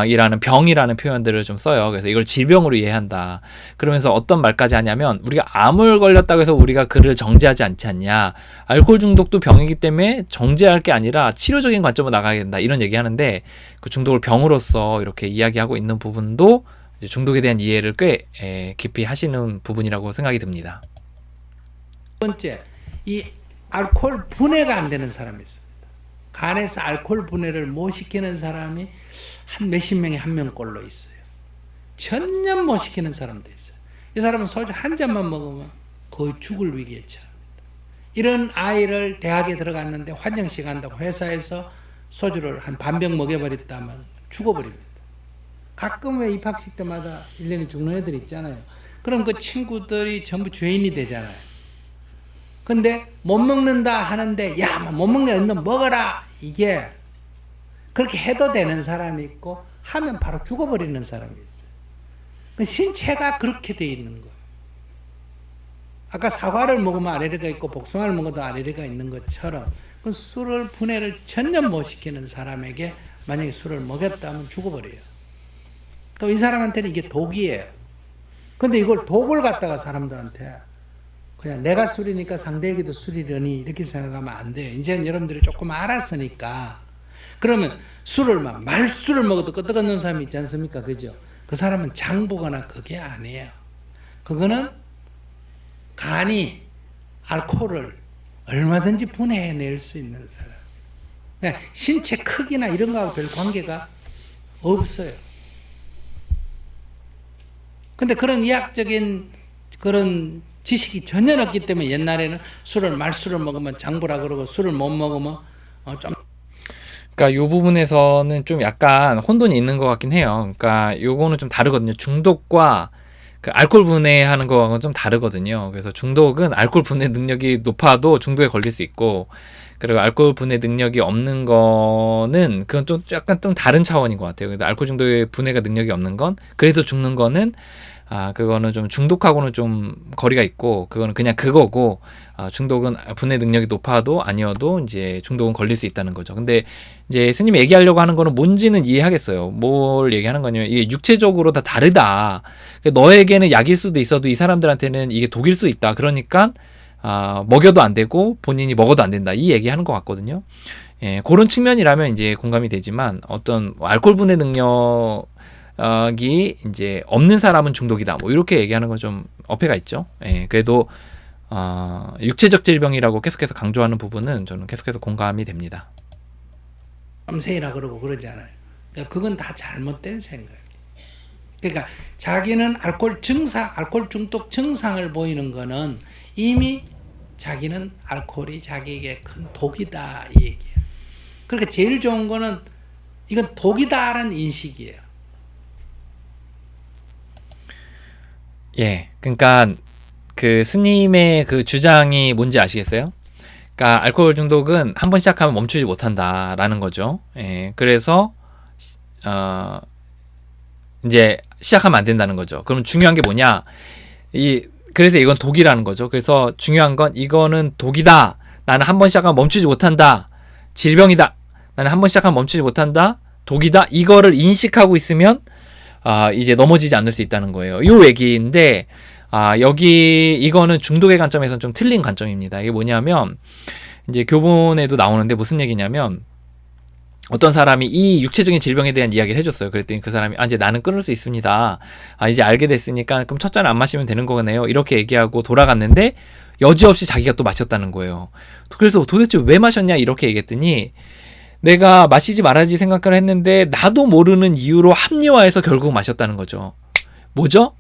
이라는 병이라는 표현들을 좀 써요. 그래서 이걸 질병으로 이해한다. 그러면서 어떤 말까지 하냐면 우리가 암을 걸렸다고 해서 우리가 그를 정죄하지 않지 않냐. 알코올 중독도 병이기 때문에 정죄할 게 아니라 치료적인 관점으로 나가야 된다. 이런 얘기하는데 그 중독을 병으로서 이렇게 이야기하고 있는 부분도 이제 중독에 대한 이해를 꽤 깊이 하시는 부분이라고 생각이 듭니다. 두 번째, 이 알코올 분해가 안 되는 사람이 있습니다. 간에서 알코올 분해를 못 시키는 사람이 한 몇십 명에 한 명꼴로 있어요. 전혀 못 시키는 사람도 있어요. 이 사람은 소주 한 잔만 먹으면 거의 죽을 위기에 처합니다. 이런 아이를 대학에 들어갔는데 환영식 한다고 회사에서 소주를 한 반병 먹여버렸다면 죽어버립니다. 가끔 왜 입학식 때마다 1년에 죽는 애들 있잖아요. 그럼 그 친구들이 전부 죄인이 되잖아요. 근데 못 먹는다 하는데 야, 못 먹는 너 먹어라. 이게 그렇게 해도 되는 사람이 있고 하면 바로 죽어버리는 사람이 있어요. 그 신체가 그렇게 돼 있는 거예요. 아까 사과를 먹으면 알레르기가 있고 복숭아를 먹어도 알레르기가 있는 것처럼 그 술을 분해를 전혀 못 시키는 사람에게 만약에 술을 먹였다면 죽어버려요. 그럼 이 사람한테는 이게 독이에요. 근데 이걸 독을 갖다가 사람들한테 그냥 내가 술이니까 상대에게도 술이려니 이렇게 생각하면 안 돼요. 이제는 여러분들이 조금 알았으니까. 그러면 술을 막 말술을 먹어도 끄떡없는 사람이 있지 않습니까? 그죠? 그 사람은 장보거나 그게 아니에요. 그거는 간이 알코올을 얼마든지 분해해낼 수 있는 사람. 그냥 신체 크기나 이런 거하고 별 관계가 없어요. 근데 그런 이학적인 그런 지식이 전혀 없기 때문에 옛날에는 말술을 먹으면 장부라 그러고 술을 못 먹으면 좀. 그러니까 요 부분에서는 좀 약간 혼돈이 있는 것 같긴 해요. 그러니까 요거는 좀 다르거든요. 중독과 그 알코올 분해하는 거하고는 좀 다르거든요. 그래서 중독은 알코올 분해 능력이 높아도 중독에 걸릴 수 있고, 그리고 알코올 분해 능력이 없는 거는 그건 좀 약간 좀 다른 차원인 것 같아요. 그래서 알코올 중독의 분해가 능력이 없는 건, 그래서 죽는 거는 그거는 좀 중독하고는 좀 거리가 있고, 그거는 그냥 그거고, 중독은 분해 능력이 높아도 아니어도 이제 중독은 걸릴 수 있다는 거죠. 근데 이제 스님이 얘기하려고 하는 거는 뭔지는 이해하겠어요. 뭘 얘기하는 거냐면 이게 육체적으로 다 다르다. 너에게는 약일 수도 있어도 이 사람들한테는 이게 독일 수 있다. 그러니까 먹여도 안 되고 본인이 먹어도 안 된다. 이 얘기하는 것 같거든요. 예, 그런 측면이라면 이제 공감이 되지만 어떤 알코올 분해 능력 이 이제 없는 사람은 중독이다. 뭐 이렇게 얘기하는 건 좀 어폐가 있죠. 예, 그래도 육체적 질병이라고 계속해서 강조하는 부분은 저는 계속해서 공감이 됩니다. 암세이라 그러고 그러잖아요. 그러니까 그건 다 잘못된 생각이에요. 그러니까 자기는 알코올 중독 증상을 보이는 거는 이미 자기는 알코올이 자기에게 큰 독이다 이 얘기예요. 그러니까 제일 좋은 거는 이건 독이다라는 인식이에요. 예, 그러니까 그 스님의 그 주장이 뭔지 아시겠어요? 그러니까 알코올 중독은 한번 시작하면 멈추지 못한다라는 거죠. 예, 그래서 이제 시작하면 안 된다는 거죠. 그럼 중요한 게 뭐냐? 그래서 이건 독이라는 거죠. 그래서 중요한 건 이거는 독이다. 나는 한번 시작하면 멈추지 못한다. 질병이다. 나는 한번 시작하면 멈추지 못한다. 독이다. 이거를 인식하고 있으면 이제 넘어지지 않을 수 있다는 거예요. 요 얘기인데 여기 이거는 중독의 관점에서는 좀 틀린 관점입니다. 이게 뭐냐면 이제 교본에도 나오는데 무슨 얘기냐면 어떤 사람이 이 육체적인 질병에 대한 이야기를 해줬어요. 그랬더니 그 사람이 이제 나는 끊을 수 있습니다. 이제 알게 됐으니까 그럼 첫 잔 안 마시면 되는 거네요. 이렇게 얘기하고 돌아갔는데 여지없이 자기가 또 마셨다는 거예요. 그래서 도대체 왜 마셨냐 이렇게 얘기했더니 내가 마시지 말아야지 생각을 했는데 나도 모르는 이유로 합리화해서 결국 마셨다는 거죠. 뭐죠?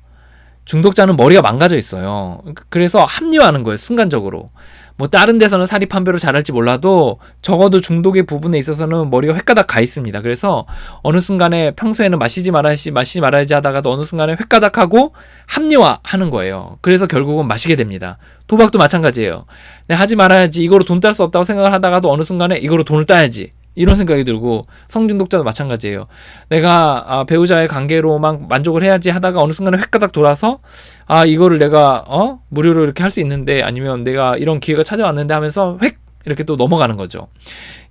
중독자는 머리가 망가져 있어요. 그래서 합리화하는 거예요. 순간적으로. 뭐 다른 데서는 사리 판배로 잘할지 몰라도 적어도 중독의 부분에 있어서는 머리가 횟가닥 가 있습니다. 그래서 어느 순간에 평소에는 마시지 말아야지 하다가도 어느 순간에 횟가닥하고 합리화하는 거예요. 그래서 결국은 마시게 됩니다. 도박도 마찬가지예요. 내가 하지 말아야지 이거로 돈 딸 수 없다고 생각을 하다가도 어느 순간에 이거로 돈을 따야지 이런 생각이 들고, 성중독자도 마찬가지예요. 내가 배우자의 관계로만 만족을 해야지 하다가 어느 순간에 획가닥 돌아서 이거를 내가 무료로 이렇게 할 수 있는데, 아니면 내가 이런 기회가 찾아왔는데 하면서 획 이렇게 또 넘어가는 거죠.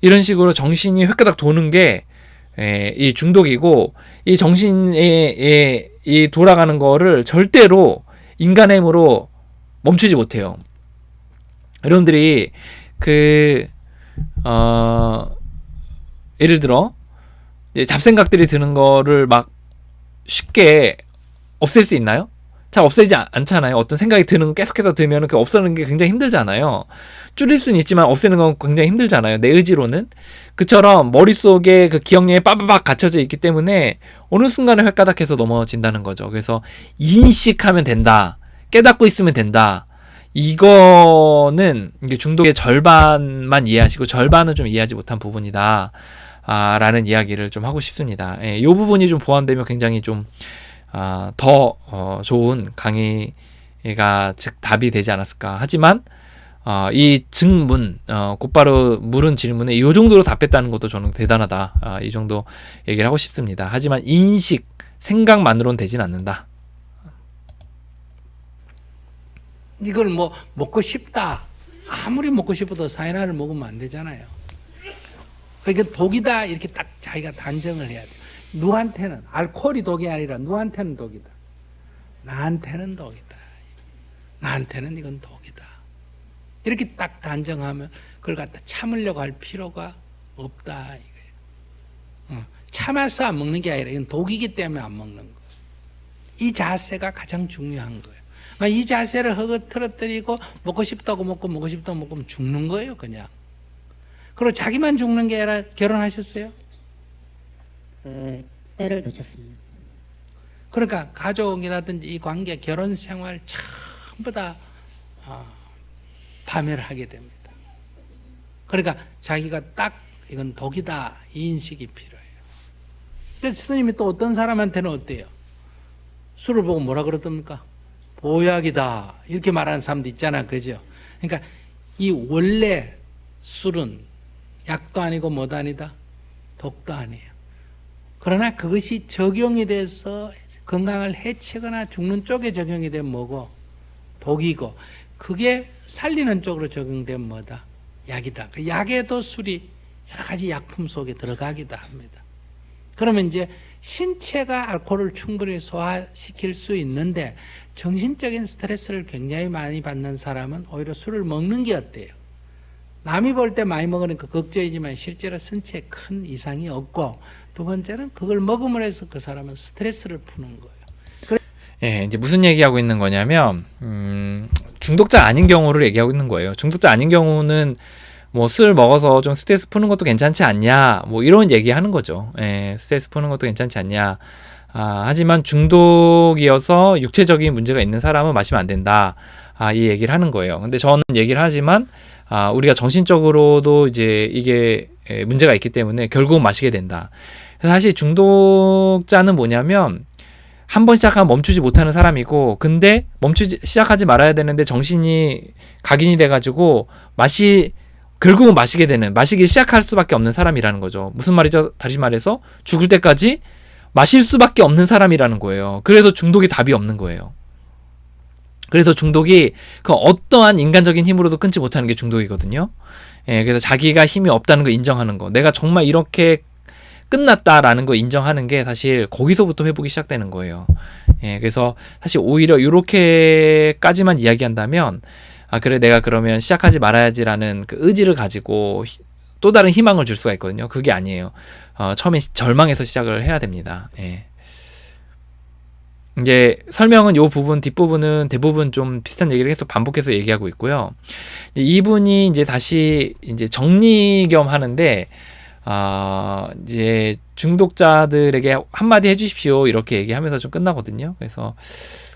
이런 식으로 정신이 획가닥 도는 게 이 중독이고, 이 정신의 이 돌아가는 거를 절대로 인간의 힘으로 멈추지 못해요. 여러분들이 예를 들어 잡생각들이 드는 거를 막 쉽게 없앨 수 있나요? 잘 없애지 않잖아요. 어떤 생각이 드는 거 계속해서 들면 그 없애는 게 굉장히 힘들잖아요. 줄일 수는 있지만 없애는 건 굉장히 힘들잖아요. 내 의지로는. 그처럼 머릿속에 그 기억력에 빠바박 갇혀져 있기 때문에 어느 순간에 획가닥해서 넘어진다는 거죠. 그래서 인식하면 된다. 깨닫고 있으면 된다. 이거는 이게 중독의 절반만 이해하시고 절반은 좀 이해하지 못한 부분이다. 라는 이야기를 좀 하고 싶습니다. 예, 이 부분이 좀 보완되면 굉장히 좀 더 좋은 강의가 즉 답이 되지 않았을까. 하지만 이 증문 곧바로 물은 질문에 이 정도로 답했다는 것도 저는 대단하다. 이 정도 얘기를 하고 싶습니다. 하지만 인식, 생각만으로는 되진 않는다. 이걸 뭐 먹고 싶다. 아무리 먹고 싶어도 사이다를 먹으면 안 되잖아요. 그러니까 독이다 이렇게 딱 자기가 단정을 해야 돼. 누구한테는 알코올이 독이 아니라 누구한테는 독이다. 나한테는 독이다. 나한테는 이건 독이다. 이렇게 딱 단정하면 그걸 갖다 참으려고 할 필요가 없다 이거예요. 참아서 안 먹는 게 아니라 이건 독이기 때문에 안 먹는 거예요. 이 자세가 가장 중요한 거예요. 이 자세를 흐트러뜨리고 먹고 싶다고 먹고 싶다고 먹으면 죽는 거예요, 그냥. 그리고 자기만 죽는 게 아니라 결혼하셨어요? 때를 놓쳤습니다. 그러니까 가족이라든지 이 관계, 결혼 생활 전부 다 파멸하게 됩니다. 그러니까 자기가 딱 이건 독이다 이 인식이 필요해요. 그래서 스님이 또 어떤 사람한테는 어때요? 술을 보고 뭐라 그러답니까? 보약이다 이렇게 말하는 사람도 있잖아, 그죠? 그러니까 이 원래 술은 약도 아니고 뭐도 아니다, 독도 아니에요. 그러나 그것이 적용이 돼서 건강을 해치거나 죽는 쪽에 적용이 되면 뭐고? 독이고, 그게 살리는 쪽으로 적용되면 뭐다? 약이다. 그 약에도 술이 여러 가지 약품 속에 들어가기도 합니다. 그러면 이제 신체가 알코올을 충분히 소화시킬 수 있는데 정신적인 스트레스를 굉장히 많이 받는 사람은 오히려 술을 먹는 게 어때요? 남이 볼 때 많이 먹으니까 걱정이지만 실제로 신체에 큰 이상이 없고, 두 번째는 그걸 먹음으로 해서 그 사람은 스트레스를 푸는 거예요. 예, 이제 무슨 얘기하고 있는 거냐면, 중독자 아닌 경우를 얘기하고 있는 거예요. 중독자 아닌 경우는 뭐 술 먹어서 좀 스트레스 푸는 것도 괜찮지 않냐, 뭐 이런 얘기 하는 거죠. 예, 스트레스 푸는 것도 괜찮지 않냐. 하지만 중독이어서 육체적인 문제가 있는 사람은 마시면 안 된다. 이 얘기를 하는 거예요. 근데 저는 얘기를 하지만, 우리가 정신적으로도 이제 이게 문제가 있기 때문에 결국은 마시게 된다. 그래서 사실 중독자는 뭐냐면 한 번 시작하면 멈추지 못하는 사람이고, 근데 시작하지 말아야 되는데 정신이 각인이 돼가지고 결국은 마시기 시작할 수밖에 없는 사람이라는 거죠. 무슨 말이죠? 다시 말해서 죽을 때까지 마실 수밖에 없는 사람이라는 거예요. 그래서 중독이 답이 없는 거예요. 그래서 중독이 그 어떠한 인간적인 힘으로도 끊지 못하는 게 중독이거든요. 예, 그래서 자기가 힘이 없다는 거 인정하는 거, 내가 정말 이렇게 끝났다라는 거 인정하는 게 사실 거기서부터 회복이 시작되는 거예요. 예, 그래서 사실 오히려 이렇게까지만 이야기한다면, 그래, 내가 그러면 시작하지 말아야지라는 그 의지를 가지고 또 다른 희망을 줄 수가 있거든요. 그게 아니에요. 처음에 절망해서 시작을 해야 됩니다. 예. 이제 설명은 요 부분 뒷부분은 대부분 좀 비슷한 얘기를 계속 반복해서 얘기하고 있고요. 이분이 이제 다시 이제 정리 겸 하는데, 이제 중독자들에게 한마디 해주십시오 이렇게 얘기하면서 좀 끝나거든요. 그래서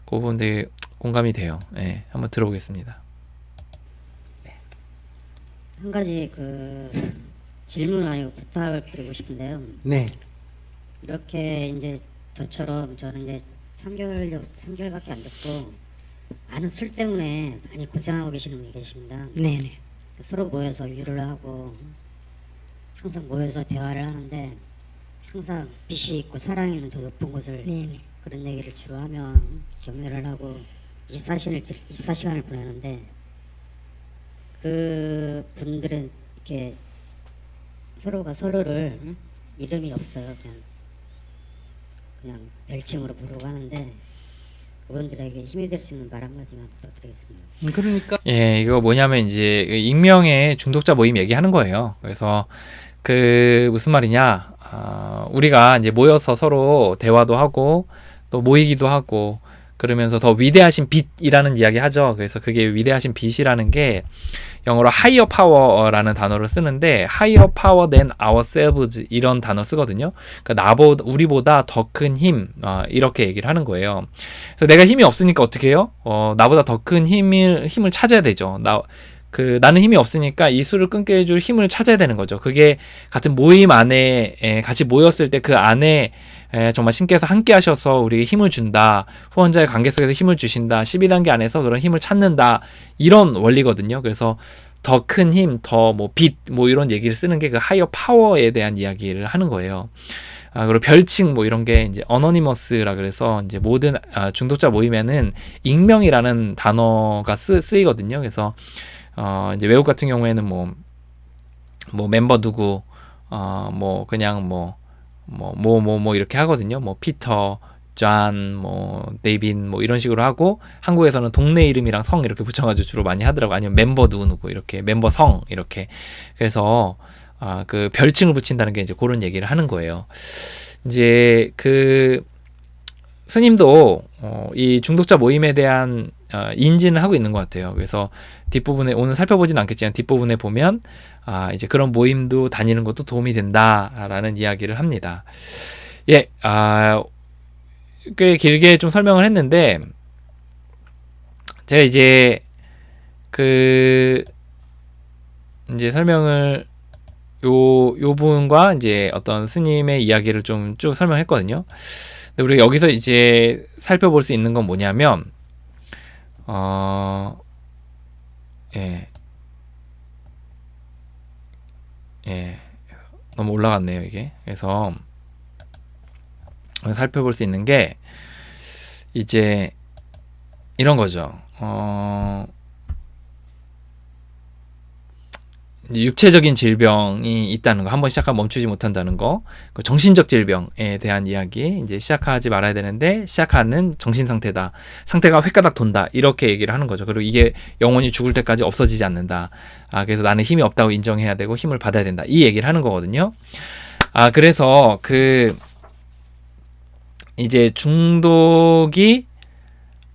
그 부분 되게 공감이 돼요. 네, 한번 들어보겠습니다. 한 가지 질문 아니고 부탁을 드리고 싶은데요. 네. 이렇게 이제 저처럼 저는 이제 3개월밖에 안 됐고 많은 술 때문에 많이 고생하고 계시는 분이 계십니다. 네네. 서로 모여서 위로를 하고 항상 모여서 대화를 하는데 항상 빛이 있고 사랑이 있는 저 높은 곳을 네네. 그런 얘기를 주로 하면 격려를 하고 24시간을 보내는데 그 분들은 이렇게 서로가 서로를 이름이 없어요. 그냥 별칭으로 부르고 하는데 그분들에게 힘이 될 수 있는 말 한마디만 부탁드리겠습니다. 그러니까 예, 이거 뭐냐면 이제 익명의 중독자 모임 얘기하는 거예요. 그래서 무슨 말이냐, 우리가 이제 모여서 서로 대화도 하고 또 모이기도 하고, 그러면서 더 위대하신 빛이라는 이야기 하죠. 그래서 그게 위대하신 빛이라는 게 영어로 higher power라는 단어를 쓰는데 higher power than ourselves 이런 단어 쓰거든요. 그러니까 우리보다 더 큰 힘 이렇게 얘기를 하는 거예요. 그래서 내가 힘이 없으니까 어떻게 해요? 나보다 더 큰 힘을 찾아야 되죠. 나는 힘이 없으니까 이 술을 끊게 해줄 힘을 찾아야 되는 거죠. 그게 같은 모임 안에 같이 모였을 때 그 안에 정말 신께서 함께 하셔서 우리에게 힘을 준다. 후원자의 관계 속에서 힘을 주신다. 12단계 안에서 그런 힘을 찾는다. 이런 원리거든요. 그래서 더 큰 힘, 더 뭐 빛, 뭐 이런 얘기를 쓰는 게 그 하이어 파워에 대한 이야기를 하는 거예요. 그리고 별칭 뭐 이런 게 이제 어노니머스라 그래서 이제 모든 중독자 모임에는 익명이라는 단어가 쓰이거든요. 그래서 이제 외국 같은 경우에는 뭐 멤버 누구, 뭐 그냥 뭐 이렇게 하거든요. 뭐 피터, 존, 뭐 데이빈 뭐 이런 식으로 하고 한국에서는 동네 이름이랑 성 이렇게 붙여가지고 주로 많이 하더라고. 아니면 멤버 누구 이렇게 멤버 성 이렇게. 그래서 그 별칭을 붙인다는 게 이제 그런 얘기를 하는 거예요. 이제 그 스님도 이 중독자 모임에 대한 인지는 하고 있는 것 같아요. 그래서 뒷부분에 오늘 살펴보진 않겠지만 뒷부분에 보면 이제 그런 모임도 다니는 것도 도움이 된다라는 이야기를 합니다. 예, 꽤 길게 좀 설명을 했는데 제가 이제 이제 설명을 요 부분과 이제 어떤 스님의 이야기를 좀 쭉 설명했거든요. 근데 우리가 여기서 이제 살펴볼 수 있는 건 뭐냐면 너무 올라갔네요 이게. 그래서 살펴볼 수 있는 게 이제 이런 거죠. 육체적인 질병이 있다는 거, 한번 시작하면 멈추지 못한다는 거, 정신적 질병에 대한 이야기, 이제 시작하지 말아야 되는데 시작하는 정신 상태다. 상태가 획가닥 돈다. 이렇게 얘기를 하는 거죠. 그리고 이게 영원히 죽을 때까지 없어지지 않는다. 그래서 나는 힘이 없다고 인정해야 되고 힘을 받아야 된다. 이 얘기를 하는 거거든요. 그래서 이제 중독이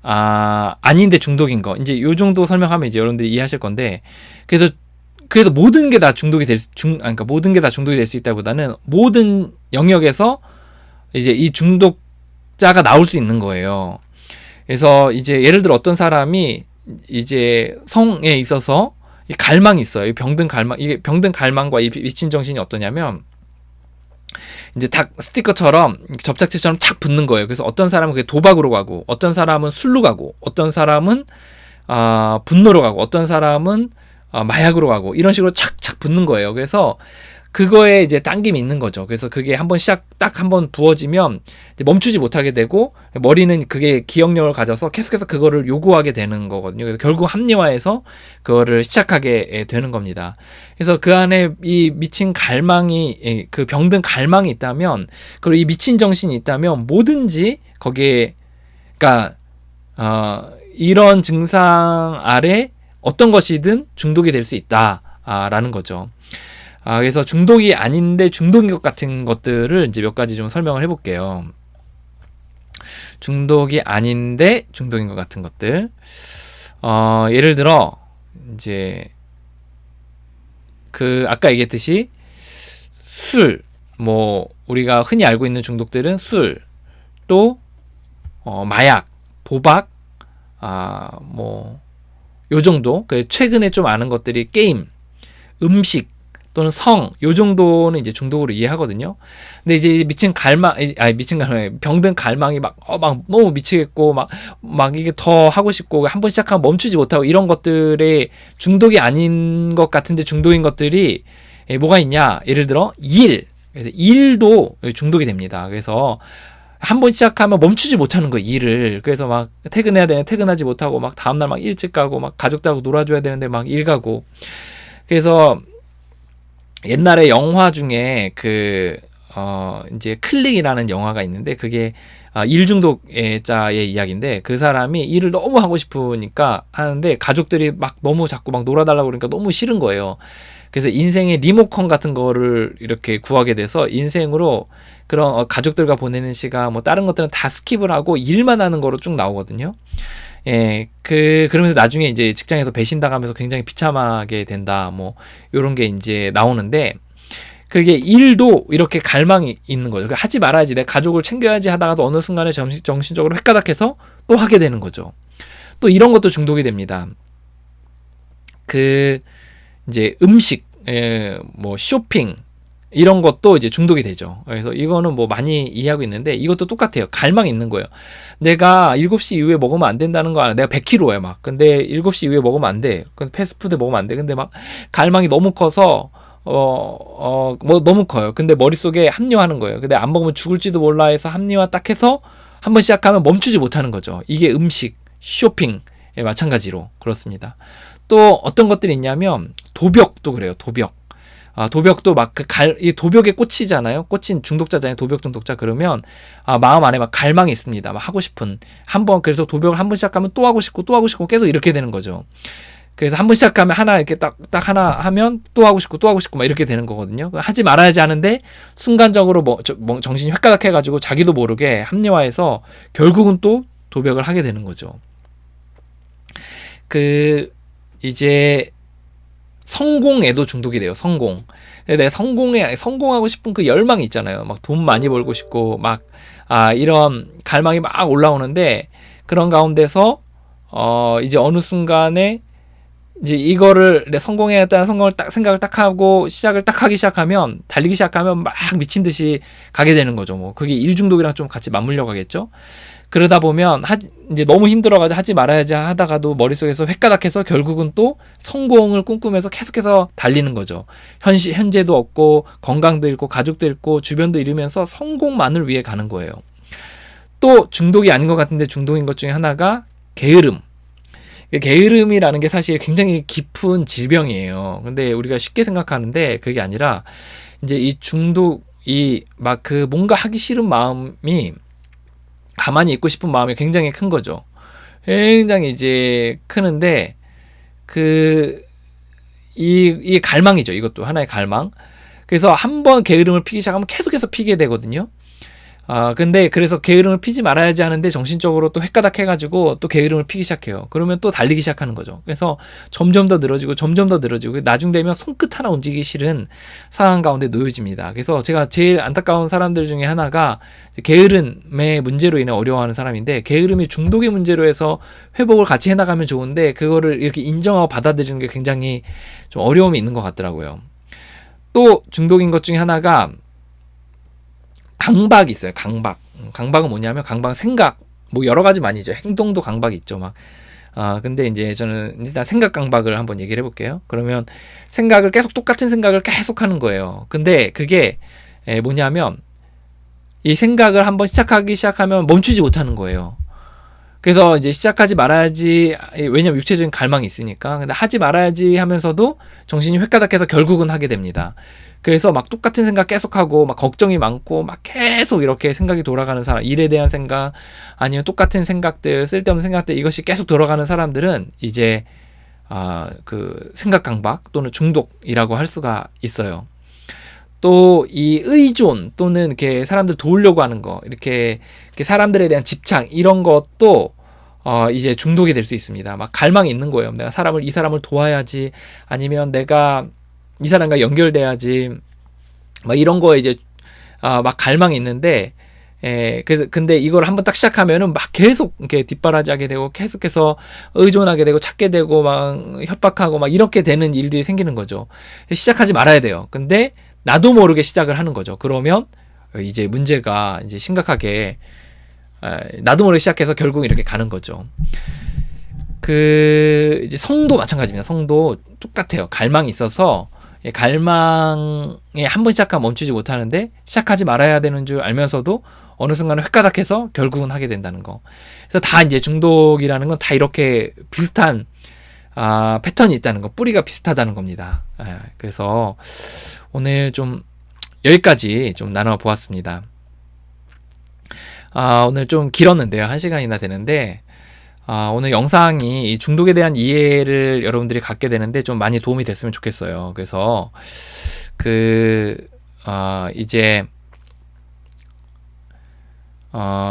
아닌데 중독인 거. 이제 요 정도 설명하면 이제 여러분들이 이해하실 건데, 그래서 모든 게 다 중독이 그러니까 모든 게 다 중독이 될 수 있다보다는 모든 영역에서 이제 이 중독자가 나올 수 있는 거예요. 그래서 이제 예를 들어 어떤 사람이 이제 성에 있어서 갈망이 있어요. 이 병든 갈망, 이게 병든 갈망과 이 미친 정신이 어떠냐면 이제 닭 스티커처럼 접착제처럼 착 붙는 거예요. 그래서 어떤 사람은 그게 도박으로 가고, 어떤 사람은 술로 가고, 어떤 사람은 분노로 가고, 어떤 사람은 마약으로 가고, 이런 식으로 착착 붙는 거예요. 그래서 그거에 이제 당김이 있는 거죠. 그래서 그게 딱 한번 부어지면 멈추지 못하게 되고, 머리는 그게 기억력을 가져서 계속해서 그거를 요구하게 되는 거거든요. 그래서 결국 합리화해서 그거를 시작하게 되는 겁니다. 그래서 그 안에 이 미친 갈망이, 그 병든 갈망이 있다면, 그리고 이 미친 정신이 있다면 뭐든지 거기에, 그러니까 이런 증상 아래 어떤 것이든 중독이 될 수 있다라는 거죠. 그래서 중독이 아닌데 중독인 것 같은 것들을 이제 몇 가지 좀 설명을 해볼게요. 중독이 아닌데 중독인 것 같은 것들. 예를 들어 이제 아까 얘기했듯이 술, 뭐 우리가 흔히 알고 있는 중독들은 술, 또 마약, 도박, 뭐 요 정도. 최근에 좀 아는 것들이 게임, 음식 또는 성, 요 정도는 이제 중독으로 이해하거든요. 근데 이제 병든 갈망이 막 너무 미치겠고, 막 이게 더 하고 싶고, 한번 시작하면 멈추지 못하고, 이런 것들의 중독이 아닌 것 같은데 중독인 것들이 뭐가 있냐? 예를 들어, 그래서 일도 중독이 됩니다. 그래서 한번 시작하면 멈추지 못하는 거예요, 일을. 그래서 막 퇴근해야 되는데 퇴근하지 못하고, 막 다음날 막 일찍 가고, 막 가족들하고 놀아줘야 되는데 막 일 가고. 그래서 옛날에 영화 중에 이제 클릭이라는 영화가 있는데, 그게 일중독자의 이야기인데, 그 사람이 일을 너무 하고 싶으니까 하는데 가족들이 막 너무 자꾸 막 놀아달라고 그러니까 너무 싫은 거예요. 그래서 인생의 리모컨 같은 거를 이렇게 구하게 돼서 인생으로 그런 가족들과 보내는 시간 뭐 다른 것들은 다 스킵을 하고 일만 하는 거로 쭉 나오거든요. 예, 그러면서 나중에 이제 직장에서 배신당하면서 굉장히 비참하게 된다. 뭐 요런 게 이제 나오는데 그게 일도 이렇게 갈망이 있는 거죠. 하지 말아야지, 내 가족을 챙겨야지 하다가도 어느 순간에 정신적으로 획가닥해서 또 하게 되는 거죠. 또 이런 것도 중독이 됩니다. 이제 음식, 뭐 쇼핑 이런 것도 이제 중독이 되죠. 그래서 이거는 뭐 많이 이해하고 있는데 이것도 똑같아요. 갈망이 있는 거예요. 내가 7시 이후에 먹으면 안 된다는 거 알아. 내가 100kg야 막. 근데 7시 이후에 먹으면 안 돼. 근데 패스트푸드 먹으면 안 돼. 근데 막 갈망이 너무 커서 뭐 너무 커요. 근데 머릿속에 합리화하는 거예요. 근데 안 먹으면 죽을지도 몰라 해서 합리화 딱 해서 한번 시작하면 멈추지 못하는 거죠. 이게 음식, 쇼핑 마찬가지로 그렇습니다. 또 어떤 것들이 있냐면 도벽도 그래요. 도벽도 막 이 도벽에 꽂히잖아요. 꽂힌 중독자잖아요. 도벽 중독자. 그러면 마음 안에 막 갈망이 있습니다. 막 하고 싶은 한번, 그래서 도벽을 한번 시작하면 또 하고 싶고 계속 이렇게 되는 거죠. 그래서 한번 시작하면 하나 이렇게 딱 하나 하면 또 하고 싶고 막 이렇게 되는 거거든요. 하지 말아야지 하는데 순간적으로 정신이 획가닥 해가지고 자기도 모르게 합리화해서 결국은 또 도벽을 하게 되는 거죠. 이제 성공에도 중독이 돼요. 성공. 내가 성공하고 싶은 그 열망이 있잖아요. 막 돈 많이 벌고 싶고 막 이런 갈망이 막 올라오는데 그런 가운데서 이제 어느 순간에 이제 이거를 내 성공해야겠다는 생각을 딱 하고 하기 시작하면, 달리기 시작하면 막 미친 듯이 가게 되는 거죠. 뭐 그게 일 중독이랑 좀 같이 맞물려 가겠죠. 그러다 보면 이제 너무 힘들어가지고 하지 말아야지 하다가도 머릿속에서 획가닥해서 결국은 또 성공을 꿈꾸면서 계속해서 달리는 거죠. 현재도 없고 건강도 잃고 가족도 잃고 주변도 잃으면서 성공만을 위해 가는 거예요. 또 중독이 아닌 것 같은데 중독인 것 중에 하나가 게으름. 게으름이라는 게 사실 굉장히 깊은 질병이에요. 근데 우리가 쉽게 생각하는데 그게 아니라 이제 이 중독이 막 뭔가 하기 싫은 마음이, 가만히 있고 싶은 마음이 굉장히 큰 거죠. 굉장히 이제 크는데 이 갈망이죠. 이것도 하나의 갈망. 그래서 한번 게으름을 피기 시작하면 계속해서 피게 되거든요. 근데 그래서 게으름을 피지 말아야지 하는데 정신적으로 또 획가닥 해가지고 또 게으름을 피기 시작해요. 그러면 또 달리기 시작하는 거죠. 그래서 점점 더 늘어지고 나중 되면 손끝 하나 움직이기 싫은 상황 가운데 놓여집니다. 그래서 제가 제일 안타까운 사람들 중에 하나가 게으름의 문제로 인해 어려워하는 사람인데, 게으름이 중독의 문제로 해서 회복을 같이 해나가면 좋은데 그거를 이렇게 인정하고 받아들이는 게 굉장히 좀 어려움이 있는 것 같더라고요. 또 중독인 것 중에 하나가 강박이 있어요. 강박은 뭐냐면 생각, 뭐 여러 가지 많이 있죠. 행동도 강박이 있죠. 근데 이제 저는 일단 생각 강박을 한번 얘기를 해볼게요. 그러면 똑같은 생각을 계속 하는 거예요. 근데 그게 뭐냐면 이 생각을 한번 시작하면 멈추지 못하는 거예요. 그래서 이제 시작하지 말아야지, 왜냐면 육체적인 갈망이 있으니까. 근데 하지 말아야지 하면서도 정신이 획가닥해서 결국은 하게 됩니다. 그래서 막 똑같은 생각 계속하고 막 걱정이 많고 막 계속 이렇게 생각이 돌아가는 사람, 일에 대한 생각 아니면 똑같은 생각들, 쓸데없는 생각들, 이것이 계속 돌아가는 사람들은 이제 생각 강박 또는 중독이라고 할 수가 있어요. 또 이 의존 또는 이렇게 사람들 도우려고 하는 거, 이렇게 사람들에 대한 집착, 이런 것도 이제 중독이 될 수 있습니다. 막 갈망이 있는 거예요. 내가 이 사람을 도와야지, 아니면 내가 이 사람과 연결돼야지, 막 이런 거에 이제 막 갈망이 있는데, 근데 이걸 한번 딱 시작하면은 막 계속 이렇게 뒷바라지하게 되고 계속해서 의존하게 되고 찾게 되고 막 협박하고 막 이렇게 되는 일들이 생기는 거죠. 시작하지 말아야 돼요. 근데 나도 모르게 시작을 하는 거죠. 그러면 이제 문제가 이제 심각하게, 나도 모르게 시작해서 결국 이렇게 가는 거죠. 이제 성도 마찬가지입니다. 성도 똑같아요. 갈망이 있어서 갈망에 한번 시작하면 멈추지 못하는데 시작하지 말아야 되는 줄 알면서도 어느 순간에 획가닥해서 결국은 하게 된다는 거. 그래서 다 이제 중독이라는 건 다 이렇게 비슷한 패턴이 있다는 거, 뿌리가 비슷하다는 겁니다. 그래서 오늘 좀 여기까지 좀 나눠 보았습니다. 오늘 좀 길었는데요. 1시간이나 되는데 오늘 영상이 이 중독에 대한 이해를 여러분들이 갖게 되는데 좀 많이 도움이 됐으면 좋겠어요. 그래서 이제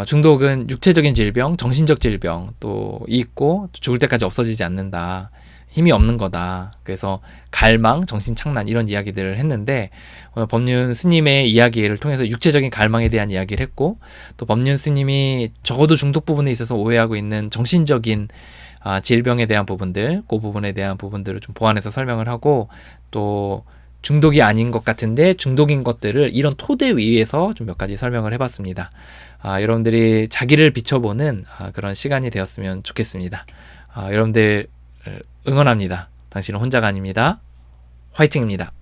중독은 육체적인 질병, 정신적 질병 또 있고 죽을 때까지 없어지지 않는다. 힘이 없는 거다. 그래서 갈망, 정신착란 이런 이야기들을 했는데 오늘 법륜 스님의 이야기를 통해서 육체적인 갈망에 대한 이야기를 했고 또 법륜 스님이 적어도 중독 부분에 있어서 오해하고 있는 정신적인 질병에 대한 부분들, 그 부분에 대한 부분들을 좀 보완해서 설명을 하고 또 중독이 아닌 것 같은데 중독인 것들을 이런 토대 위에서 좀 몇 가지 설명을 해봤습니다. 여러분들이 자기를 비춰보는 그런 시간이 되었으면 좋겠습니다. 여러분들 응원합니다. 당신은 혼자가 아닙니다. 화이팅입니다.